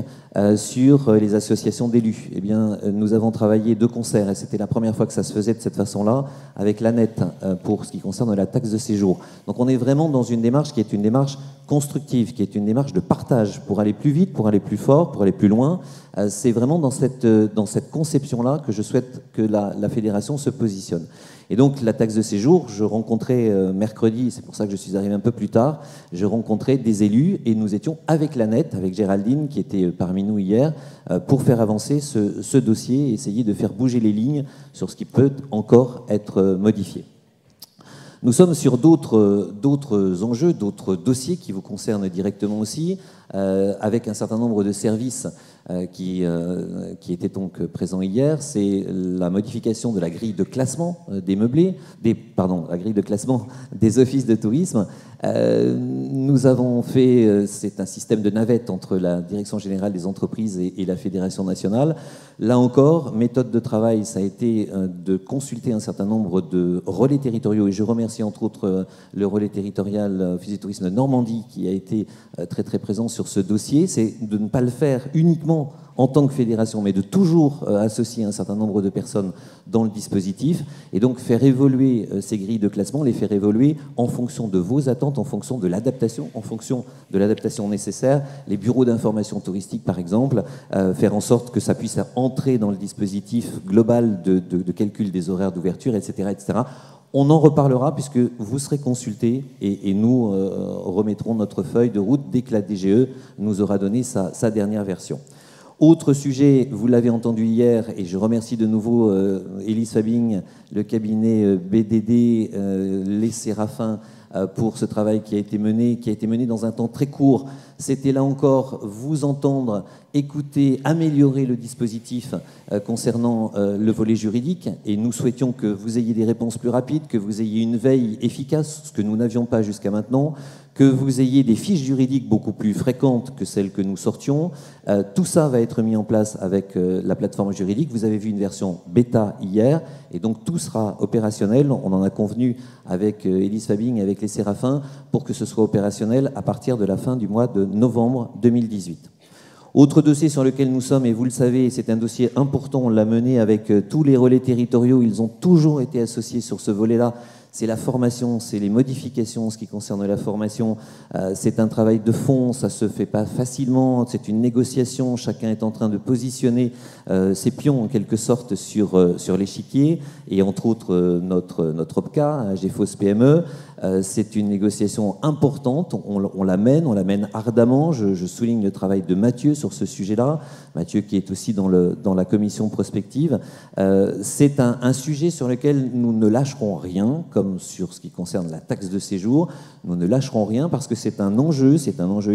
Speaker 3: sur les associations d'élus. Eh bien, nous avons travaillé de concert, et c'était la première fois que ça se faisait de cette façon-là, avec l'ANET, pour ce qui concerne la taxe de séjour. Donc on est vraiment dans une démarche qui est une démarche constructive, qui est une démarche de partage, pour aller plus vite, pour aller plus fort, pour aller plus loin. C'est vraiment dans cette conception-là que je souhaite que la fédération se positionne. Et donc la taxe de séjour, je rencontrais mercredi, c'est pour ça que je suis arrivé un peu plus tard, je rencontrais des élus et nous étions avec l'ANET, avec Géraldine qui était parmi nous hier, pour faire avancer ce dossier et essayer de faire bouger les lignes sur ce qui peut encore être modifié. Nous sommes sur d'autres enjeux, d'autres dossiers qui vous concernent directement aussi, avec un certain nombre de services qui étaient donc présents hier. C'est la modification de la grille de classement des meublés, la grille de classement des offices de tourisme. Nous avons fait, c'est un système de navette entre la Direction générale des entreprises et la Fédération nationale. Là encore, méthode de travail, ça a été de consulter un certain nombre de relais territoriaux, et je remercie entre autres le relais territorial Office du tourisme de Normandie qui a été très très présent sur ce dossier. C'est de ne pas le faire uniquement en tant que fédération, mais de toujours associer un certain nombre de personnes dans le dispositif, et donc faire évoluer ces grilles de classement, les faire évoluer en fonction de vos attentes, en fonction de l'adaptation, nécessaire. Les bureaux d'information touristique, par exemple, faire en sorte que ça puisse entrer dans le dispositif global de calcul des horaires d'ouverture, etc., etc. On en reparlera puisque vous serez consultés et nous remettrons notre feuille de route dès que la DGE nous aura donné sa dernière version. Autre sujet, vous l'avez entendu hier, et je remercie de nouveau Élise Fabing, le cabinet BDD, les Séraphins, pour ce travail qui a été mené dans un temps très court. C'était là encore vous entendre, écouter, améliorer le dispositif concernant le volet juridique, et nous souhaitions que vous ayez des réponses plus rapides, que vous ayez une veille efficace, ce que nous n'avions pas jusqu'à maintenant, que vous ayez des fiches juridiques beaucoup plus fréquentes que celles que nous sortions. Tout ça va être mis en place avec la plateforme juridique. Vous avez vu une version bêta hier, et donc tout sera opérationnel. On en a convenu avec Élise Fabing et avec les Séraphins pour que ce soit opérationnel à partir de la fin du mois de novembre 2018. Autre dossier sur lequel nous sommes, et vous le savez, c'est un dossier important, on l'a mené avec tous les relais territoriaux, ils ont toujours été associés sur ce volet-là. C'est la formation, c'est les modifications en ce qui concerne la formation. C'est un travail de fond, ça ne se fait pas facilement, c'est une négociation, chacun est en train de positionner ses pions en quelque sorte sur l'échiquier, et entre autres notre OPCA, GEFOS PME. C'est une négociation importante, on la mène ardemment. Je souligne le travail de Mathieu sur ce sujet-là, Mathieu qui est aussi dans la commission prospective. C'est un sujet sur lequel nous ne lâcherons rien, comme sur ce qui concerne la taxe de séjour. Nous ne lâcherons rien parce que c'est un enjeu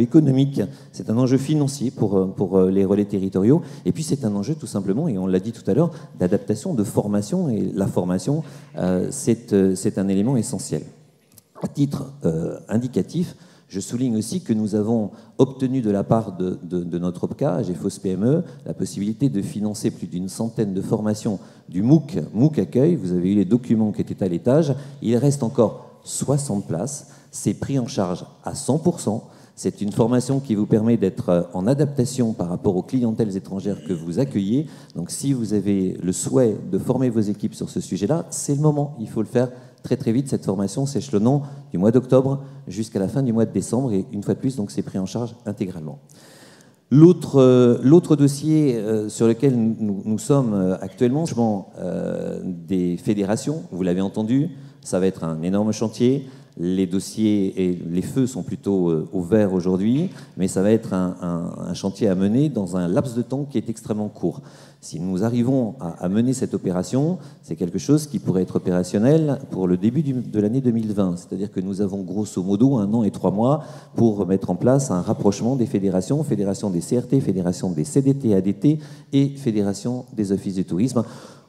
Speaker 3: économique, c'est un enjeu financier pour les relais territoriaux, et puis c'est un enjeu tout simplement, et on l'a dit tout à l'heure, d'adaptation, de formation, et la formation, c'est un élément essentiel. À titre indicatif, je souligne aussi que nous avons obtenu de la part de notre OPCA, GEFOS PME, la possibilité de financer plus d'une centaine de formations du MOOC Accueil. Vous avez eu les documents qui étaient à l'étage. Il reste encore 60 places. C'est pris en charge à 100%. C'est une formation qui vous permet d'être en adaptation par rapport aux clientèles étrangères que vous accueillez. Donc si vous avez le souhait de former vos équipes sur ce sujet-là, c'est le moment. Il faut le faire très très vite. Cette formation s'échelonnant du mois d'octobre jusqu'à la fin du mois de décembre, et une fois de plus, donc c'est pris en charge intégralement. L'autre dossier sur lequel nous sommes actuellement, des fédérations, vous l'avez entendu, ça va être un énorme chantier. Les dossiers et les feux sont plutôt au vert aujourd'hui, mais ça va être un chantier à mener dans un laps de temps qui est extrêmement court. Si nous arrivons à mener cette opération, c'est quelque chose qui pourrait être opérationnel pour le début de l'année 2020. C'est-à-dire que nous avons grosso modo 1 an et 3 mois pour mettre en place un rapprochement des fédérations, fédération des CRT, fédération des CDT, ADT et fédération des offices du tourisme.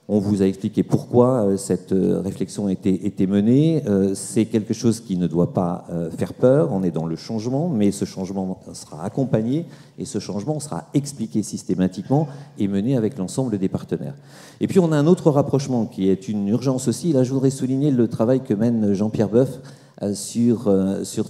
Speaker 3: On vous a expliqué pourquoi cette réflexion était menée. C'est quelque chose qui ne doit pas faire peur. On est dans le changement, mais ce changement sera accompagné et ce changement sera expliqué systématiquement et mené avec l'ensemble des partenaires. Et puis on a un autre rapprochement qui est une urgence aussi. Là, je voudrais souligner le travail que mène Jean-Pierre Boeuf sur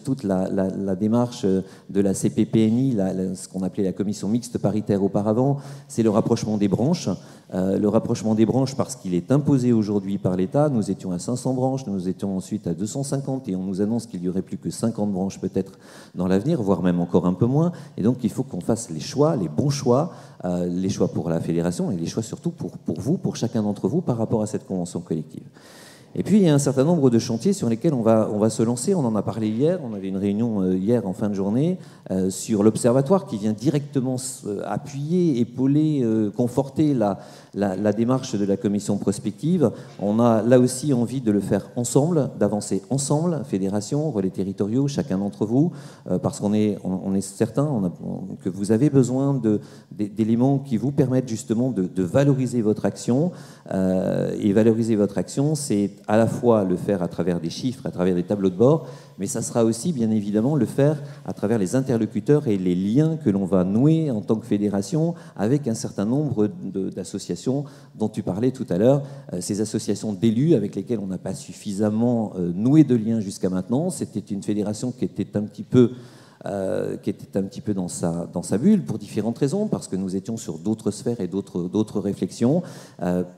Speaker 3: toute la démarche de la CPPNI, ce qu'on appelait la commission mixte paritaire auparavant. C'est le rapprochement des branches. Le rapprochement des branches parce qu'il est imposé aujourd'hui par l'État. Nous étions à 500 branches, nous étions ensuite à 250 et on nous annonce qu'il n'y aurait plus que 50 branches peut-être dans l'avenir, voire même encore un peu moins. Et donc il faut qu'on fasse les choix, les bons choix, les choix pour la fédération et les choix surtout pour vous, pour chacun d'entre vous par rapport à cette convention collective. Et puis, il y a un certain nombre de chantiers sur lesquels on va se lancer. On en a parlé hier, on avait une réunion hier en fin de journée sur l'Observatoire qui vient directement appuyer, épauler, conforter la démarche de la commission prospective. On a là aussi envie de le faire ensemble, d'avancer ensemble, fédération, relais territoriaux, chacun d'entre vous, parce qu'on est certain que vous avez besoin d'éléments qui vous permettent justement de valoriser votre action. Et valoriser votre action, c'est à la fois le faire à travers des chiffres, à travers des tableaux de bord, mais ça sera aussi bien évidemment le faire à travers les interlocuteurs et les liens que l'on va nouer en tant que fédération avec un certain nombre d'associations dont tu parlais tout à l'heure, ces associations d'élus avec lesquelles on n'a pas suffisamment noué de liens jusqu'à maintenant. C'était une fédération qui était un petit peu dans sa bulle pour différentes raisons, parce que nous étions sur d'autres sphères et d'autres réflexions.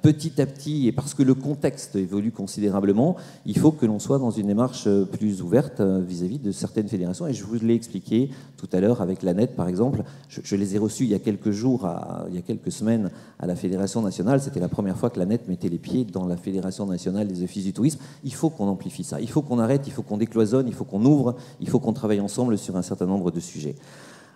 Speaker 3: Petit à petit, et parce que le contexte évolue considérablement, il faut que l'on soit dans une démarche plus ouverte vis-à-vis de certaines fédérations. Et je vous l'ai expliqué tout à l'heure avec l'ANET, par exemple. Je les ai reçus il y a quelques jours, il y a quelques semaines, à la Fédération nationale. C'était la première fois que l'ANET mettait les pieds dans la Fédération nationale des offices du tourisme. Il faut qu'on amplifie ça. Il faut qu'on arrête, il faut qu'on décloisonne, il faut qu'on ouvre, il faut qu'on travaille ensemble sur un certain nombre de sujets.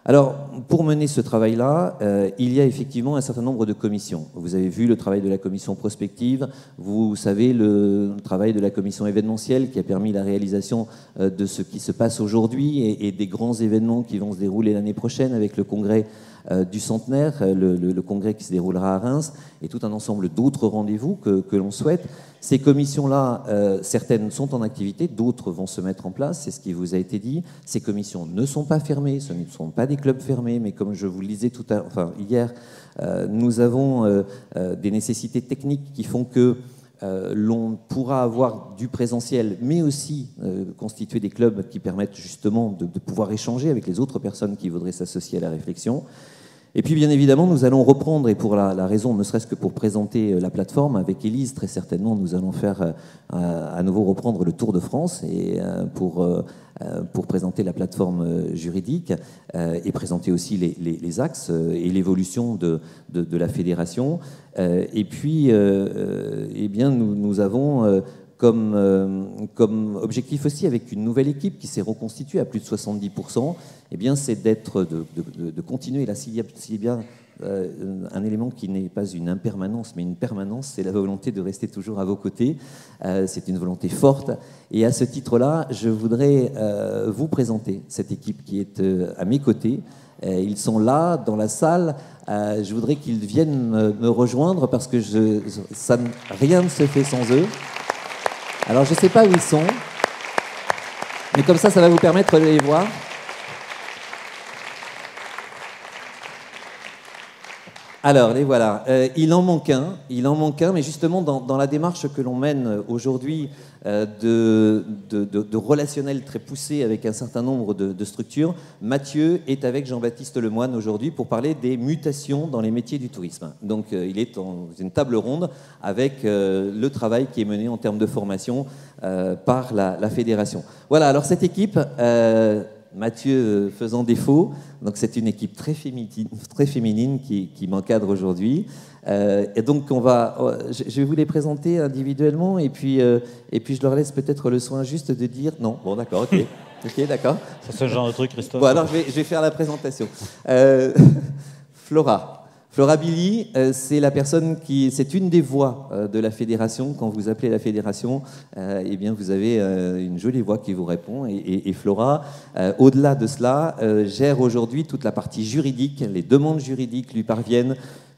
Speaker 3: Alors, pour mener ce travail-là, il y a effectivement un certain nombre de commissions. Vous avez vu le travail de la commission prospective, vous savez le travail de la commission événementielle qui a permis la réalisation de ce qui se passe aujourd'hui et des grands événements qui vont se dérouler l'année prochaine avec le congrès du centenaire, le congrès qui se déroulera à Reims, et tout un ensemble d'autres rendez-vous que l'on souhaite. Ces commissions-là, certaines sont en activité, d'autres vont se mettre en place, c'est ce qui vous a été dit. Ces commissions ne sont pas fermées, ce ne sont pas des clubs fermés, mais comme je vous le disais hier, nous avons des nécessités techniques qui font que l'on pourra avoir du présentiel, mais aussi constituer des clubs qui permettent justement de pouvoir échanger avec les autres personnes qui voudraient s'associer à la réflexion. Et puis, bien évidemment, nous allons reprendre, et pour la raison, ne serait-ce que pour présenter la plateforme, avec Élise, très certainement, nous allons faire à nouveau reprendre le Tour de France et pour présenter la plateforme juridique et présenter aussi les axes et l'évolution de la fédération. Et puis, eh bien, nous avons comme objectif aussi, avec une nouvelle équipe qui s'est reconstituée à plus de 70%, eh bien, c'est de continuer. Là, s'il y a bien un élément qui n'est pas une impermanence, mais une permanence, c'est la volonté de rester toujours à vos côtés. C'est une volonté forte. Et à ce titre-là, je voudrais vous présenter cette équipe qui est à mes côtés. Ils sont là, dans la salle. Je voudrais qu'ils viennent me rejoindre parce que rien ne se fait sans eux. Alors, je ne sais pas où ils sont, mais comme ça va vous permettre de les voir. Alors, les voilà. Il en manque un, mais justement, dans la démarche que l'on mène aujourd'hui de relationnel très poussé avec un certain nombre de structures, Mathieu est avec Jean-Baptiste Lemoine aujourd'hui pour parler des mutations dans les métiers du tourisme. Donc, il est dans une table ronde avec le travail qui est mené en termes de formation par la fédération. Voilà, alors cette équipe... Mathieu faisant défaut, donc c'est une équipe très féminine qui m'encadre aujourd'hui. Et donc je vais vous les présenter individuellement et puis je leur laisse peut-être le soin juste de dire non. Bon, d'accord, ok, ok, d'accord.
Speaker 2: Ça c'est le genre de truc, Christophe.
Speaker 3: Bon, alors je vais faire la présentation. Flora Billy, c'est la personne c'est une des voix de la fédération. Quand vous appelez la fédération, eh bien vous avez une jolie voix qui vous répond. Et Flora, au-delà de cela, gère aujourd'hui toute la partie juridique. Les demandes juridiques lui parviennent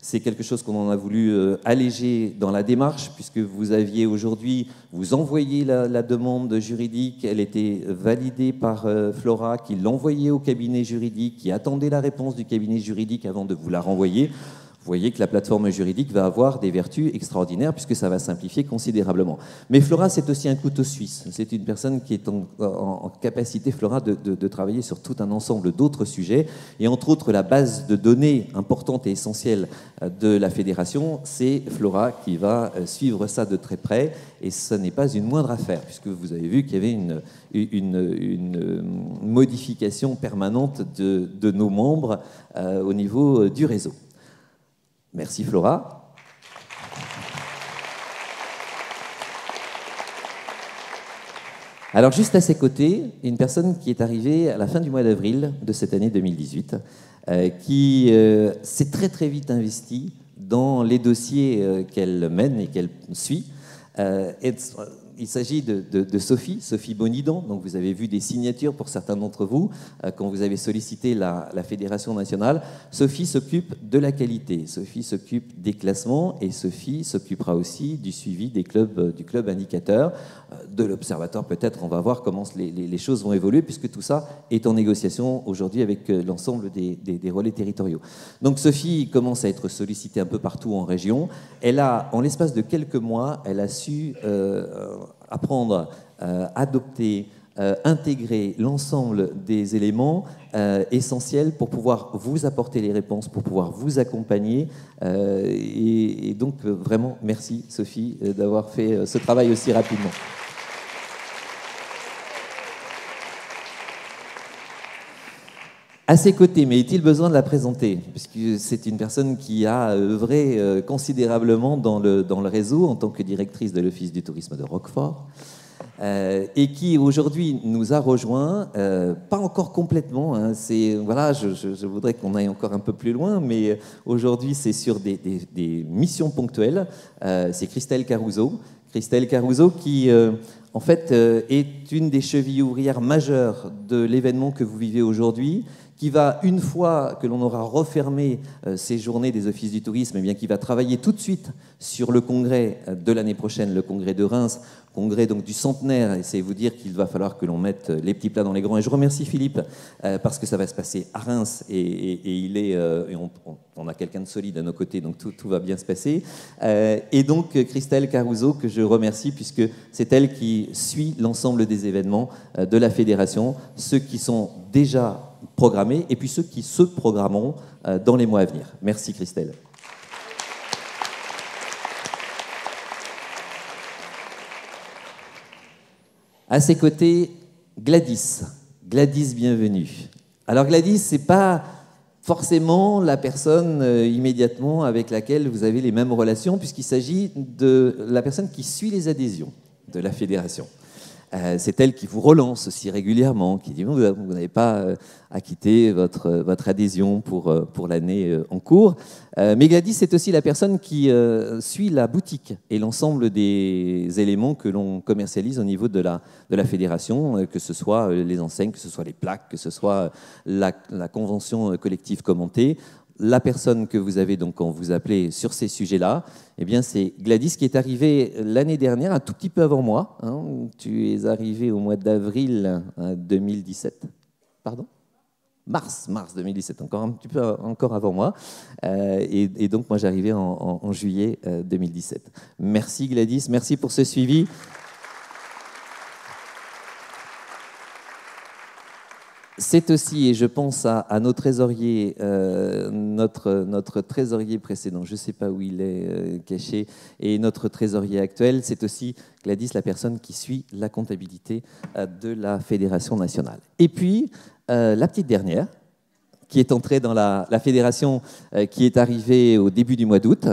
Speaker 3: C'est quelque chose qu'on en a voulu alléger dans la démarche, puisque vous aviez aujourd'hui, vous envoyez la demande juridique, elle était validée par Flora, qui l'envoyait au cabinet juridique, qui attendait la réponse du cabinet juridique avant de vous la renvoyer. Vous voyez que la plateforme juridique va avoir des vertus extraordinaires puisque ça va simplifier considérablement. Mais Flora, c'est aussi un couteau suisse. C'est une personne qui est en capacité, Flora, de travailler sur tout un ensemble d'autres sujets. Et entre autres, la base de données importante et essentielle de la fédération, c'est Flora qui va suivre ça de très près. Et ce n'est pas une moindre affaire, puisque vous avez vu qu'il y avait une modification permanente de nos membres au niveau du réseau. Merci Flora. Alors juste à ses côtés, une personne qui est arrivée à la fin du mois d'avril de cette année 2018, qui s'est très très vite investie dans les dossiers qu'elle mène et qu'elle suit. Il s'agit de Sophie Bonidon. Donc vous avez vu des signatures pour certains d'entre vous quand vous avez sollicité la Fédération nationale. Sophie s'occupe de la qualité, Sophie s'occupe des classements et Sophie s'occupera aussi du suivi du club indicateur, de l'observatoire peut-être. On va voir comment les choses vont évoluer puisque tout ça est en négociation aujourd'hui avec l'ensemble des relais territoriaux. Donc Sophie commence à être sollicitée un peu partout en région. Elle a, en l'espace de quelques mois, elle a su apprendre, adopter, intégrer l'ensemble des éléments essentiels pour pouvoir vous apporter les réponses, pour pouvoir vous accompagner. Et donc, vraiment, merci Sophie d'avoir fait ce travail aussi rapidement. À ses côtés, mais est-il besoin de la présenter? Puisque c'est une personne qui a œuvré considérablement dans le réseau en tant que directrice de l'Office du tourisme de Roquefort et qui aujourd'hui nous a rejoints, pas encore complètement. Hein, voilà, je voudrais qu'on aille encore un peu plus loin, mais aujourd'hui c'est sur des missions ponctuelles. C'est Christelle Caruso. Christelle Caruso qui en fait est une des chevilles ouvrières majeures de l'événement que vous vivez aujourd'hui, qui va, une fois que l'on aura refermé ces journées des offices du tourisme, eh bien, qui va travailler tout de suite sur le congrès de l'année prochaine, le congrès de Reims, congrès donc du centenaire, et c'est vous dire qu'il va falloir que l'on mette les petits plats dans les grands. Et je remercie Philippe parce que ça va se passer à Reims et on a quelqu'un de solide à nos côtés, donc tout va bien se passer. Et donc Christelle Caruso, que je remercie puisque c'est elle qui suit l'ensemble des événements de la fédération, ceux qui sont déjà programmés et puis ceux qui se programmeront dans les mois à venir. Merci Christelle. À ses côtés, Gladys. Gladys, bienvenue. Alors Gladys, c'est pas forcément la personne immédiatement avec laquelle vous avez les mêmes relations, puisqu'il s'agit de la personne qui suit les adhésions de la fédération. C'est elle qui vous relance aussi régulièrement, qui dit vous n'avez pas acquitté votre adhésion pour l'année en cours. Mais Gladys, c'est aussi la personne qui suit la boutique et l'ensemble des éléments que l'on commercialise au niveau de la fédération, que ce soit les enseignes, que ce soit les plaques, que ce soit la convention collective commentée. La personne que vous avez donc quand vous appelez sur ces sujets-là, eh bien c'est Gladys qui est arrivée l'année dernière, un tout petit peu avant moi. Hein. Tu es arrivée au mois d'avril 2017. Pardon ? Mars 2017, encore un petit peu encore avant moi. Et donc moi j'arrivais en juillet 2017. Merci Gladys, merci pour ce suivi. C'est aussi, et je pense à nos trésoriers, notre trésorier précédent, je ne sais pas où il est caché, et notre trésorier actuel, c'est aussi Gladys, la personne qui suit la comptabilité de la Fédération nationale. Et puis, la petite dernière, qui est entrée dans la fédération, qui est arrivée au début du mois d'août,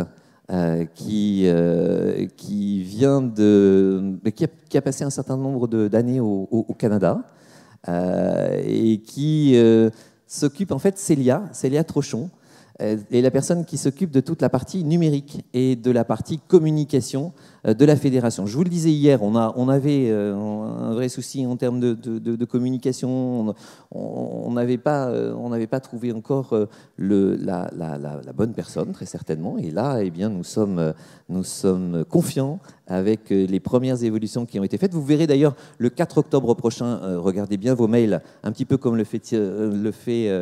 Speaker 3: qui a passé un certain nombre d'années au Canada, et qui s'occupe, en fait, Célia Trochon, est la personne qui s'occupe de toute la partie numérique et de la partie communication de la fédération. Je vous le disais hier, on avait un vrai souci en termes de communication. On n'avait pas trouvé encore la bonne personne, très certainement. Et là, eh bien, nous sommes confiants avec les premières évolutions qui ont été faites. Vous verrez d'ailleurs le 4 octobre prochain, regardez bien vos mails, un petit peu comme le fait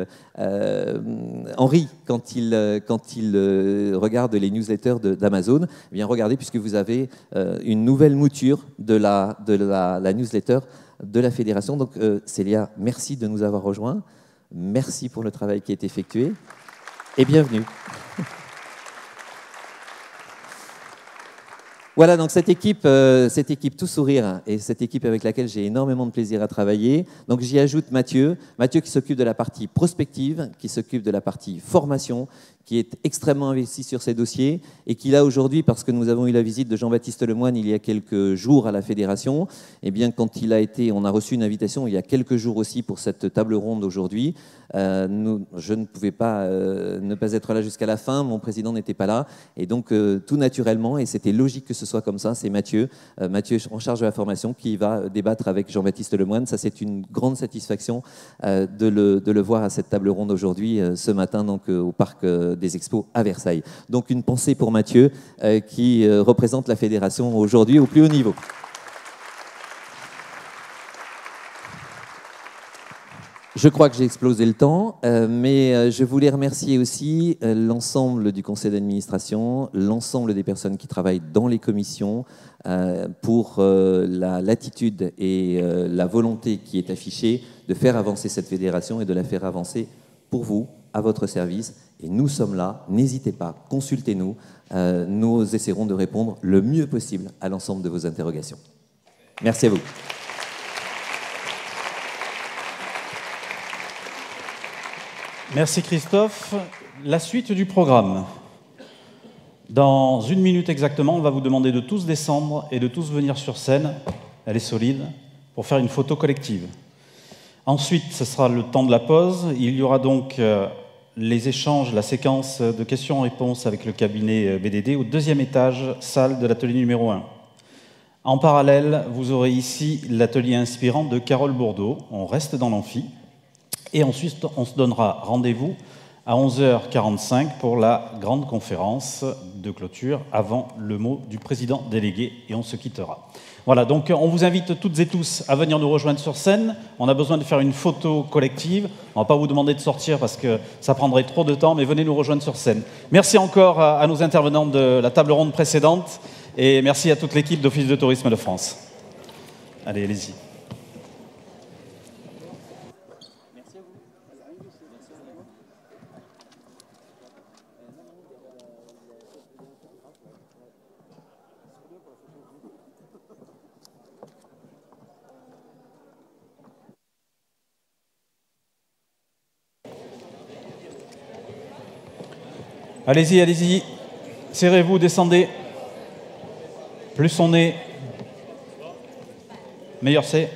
Speaker 3: Henri quand il regarde les newsletters d'Amazon. Eh bien, regardez, puisque vous avez une nouvelle mouture de la newsletter de la fédération. Donc, Célia, merci de nous avoir rejoints. Merci pour le travail qui est effectué. Et bienvenue. Voilà, donc cette équipe tout sourire et cette équipe avec laquelle j'ai énormément de plaisir à travailler. Donc j'y ajoute Mathieu qui s'occupe de la partie prospective, qui s'occupe de la partie formation, qui est extrêmement investi sur ces dossiers et qui là aujourd'hui, parce que nous avons eu la visite de Jean-Baptiste Lemoine il y a quelques jours à la fédération, et bien quand on a reçu une invitation il y a quelques jours aussi pour cette table ronde aujourd'hui. Je ne pouvais pas ne pas être là jusqu'à la fin, mon président n'était pas là, et donc tout naturellement, et c'était logique que ce soit comme ça, c'est Mathieu en charge de la formation qui va débattre avec Jean-Baptiste Lemoine. Ça, c'est une grande satisfaction de le voir à cette table ronde aujourd'hui, ce matin, donc au parc des Expos à Versailles. Donc une pensée pour Mathieu qui représente la fédération aujourd'hui au plus haut niveau. Je crois que j'ai explosé le temps, mais je voulais remercier aussi l'ensemble du conseil d'administration, l'ensemble des personnes qui travaillent dans les commissions pour la latitude et la volonté qui est affichée de faire avancer cette fédération et de la faire avancer pour vous, à votre service. Et nous sommes là, n'hésitez pas, consultez-nous, nous essaierons de répondre le mieux possible à l'ensemble de vos interrogations. Merci à vous.
Speaker 2: Merci Christophe. La suite du programme. Dans 1 minute exactement, on va vous demander de tous descendre et de tous venir sur scène, elle est solide, pour faire une photo collective. Ensuite, ce sera le temps de la pause. Il y aura donc les échanges, la séquence de questions-réponses avec le cabinet BDD au 2e étage, salle de l'atelier numéro 1. En parallèle, vous aurez ici l'atelier inspirant de Carole Bourdeau. On reste dans l'amphi. Et ensuite, on se donnera rendez-vous à 11h45 pour la grande conférence de clôture avant le mot du président délégué et on se quittera. Voilà, donc on vous invite toutes et tous à venir nous rejoindre sur scène. On a besoin de faire une photo collective. On ne va pas vous demander de sortir parce que ça prendrait trop de temps, mais venez nous rejoindre sur scène. Merci encore à nos intervenants de la table ronde précédente et merci à toute l'équipe d'Office de tourisme de France. Allez, allez-y. Allez-y, allez-y. Serrez-vous, descendez. Plus on est, meilleur c'est.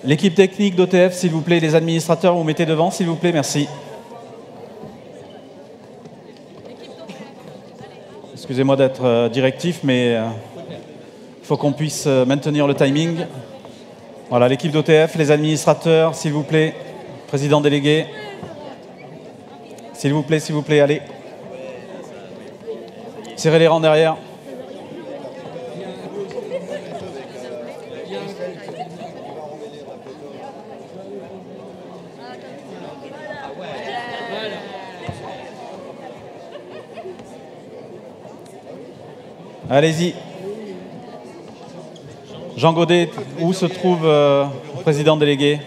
Speaker 2: L'équipe technique d'OTF, s'il vous plaît, les administrateurs, vous mettez devant, s'il vous plaît, merci. Excusez-moi d'être directif, mais il faut qu'on puisse maintenir le timing. Voilà, l'équipe d'OTF, les administrateurs, s'il vous plaît, président délégué. S'il vous plaît, allez. Serrez les rangs derrière. Allez-y. Jean Godet, où se trouve le président délégué?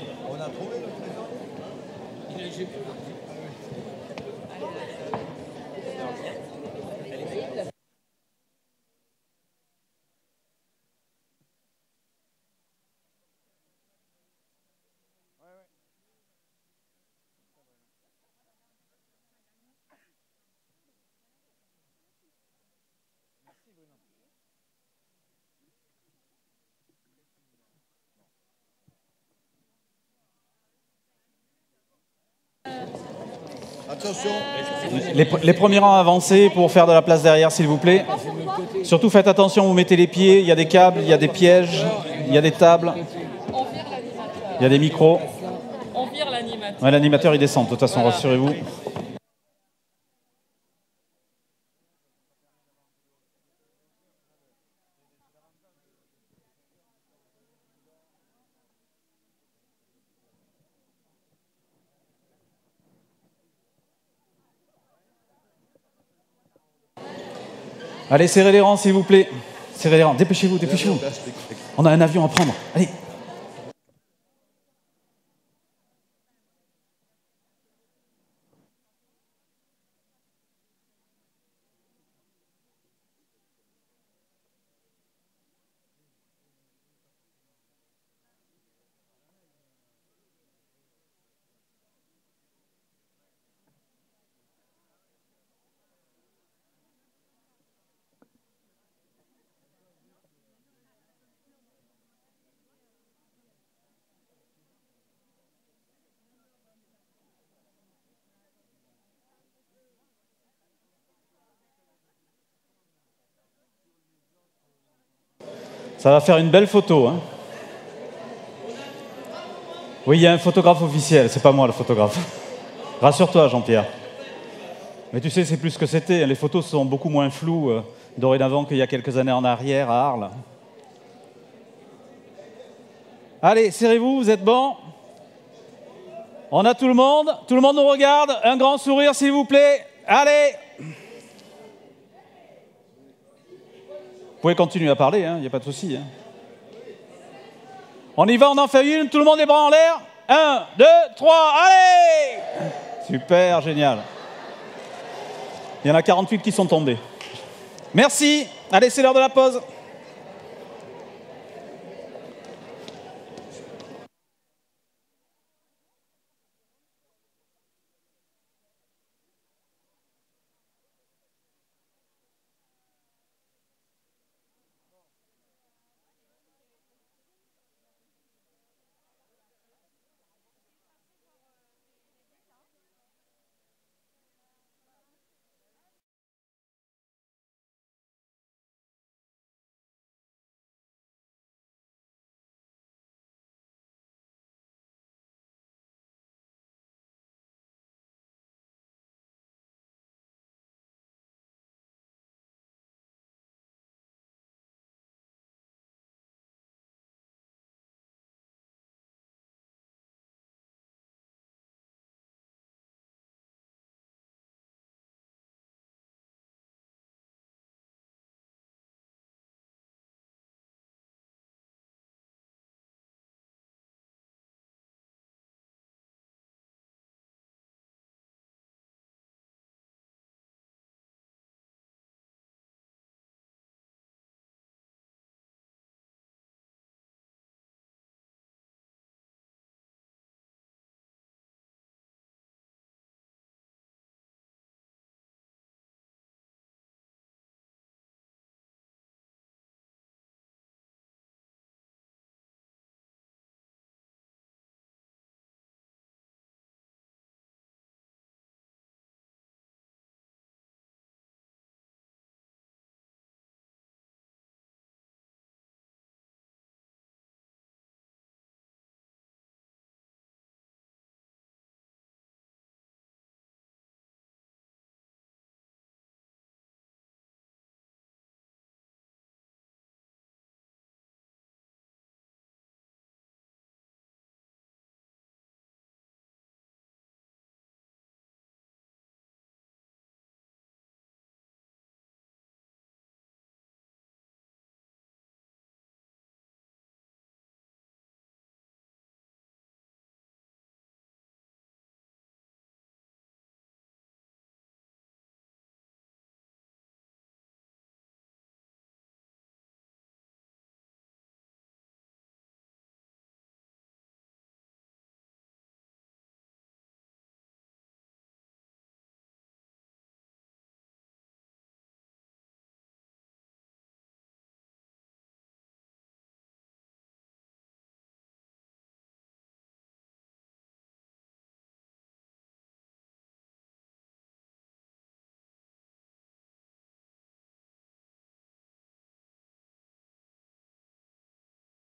Speaker 1: Attention.
Speaker 2: Les premiers rangs avancés pour faire de la place derrière, s'il vous plaît. Surtout faites attention, vous mettez les pieds, il y a des câbles, il y a des pièges, il y a des tables, il y a des micros.
Speaker 4: On vire l'animateur.
Speaker 2: Ouais, l'animateur il descend, de toute façon, rassurez-vous. Allez, serrez les rangs, s'il vous plaît. Serrez les rangs. Dépêchez-vous, dépêchez-vous. On a un avion à prendre. Allez. Ça va faire une belle photo. Hein. Oui, il y a un photographe officiel, c'est pas moi le photographe. Rassure-toi, Jean-Pierre. Mais tu sais, c'est plus ce que c'était. Les photos sont beaucoup moins floues dorénavant qu'il y a quelques années en arrière à Arles. Allez, serrez-vous, vous êtes bons? On a tout le monde nous regarde. Un grand sourire, s'il vous plaît. Allez! Vous pouvez continuer à parler, il n'y a pas de souci. Hein. On y va, on en fait une, tout le monde les bras en l'air. 1, 2, 3, allez! Super, génial. Il y en a 48 qui sont tombés. Merci. Allez, c'est l'heure de la pause.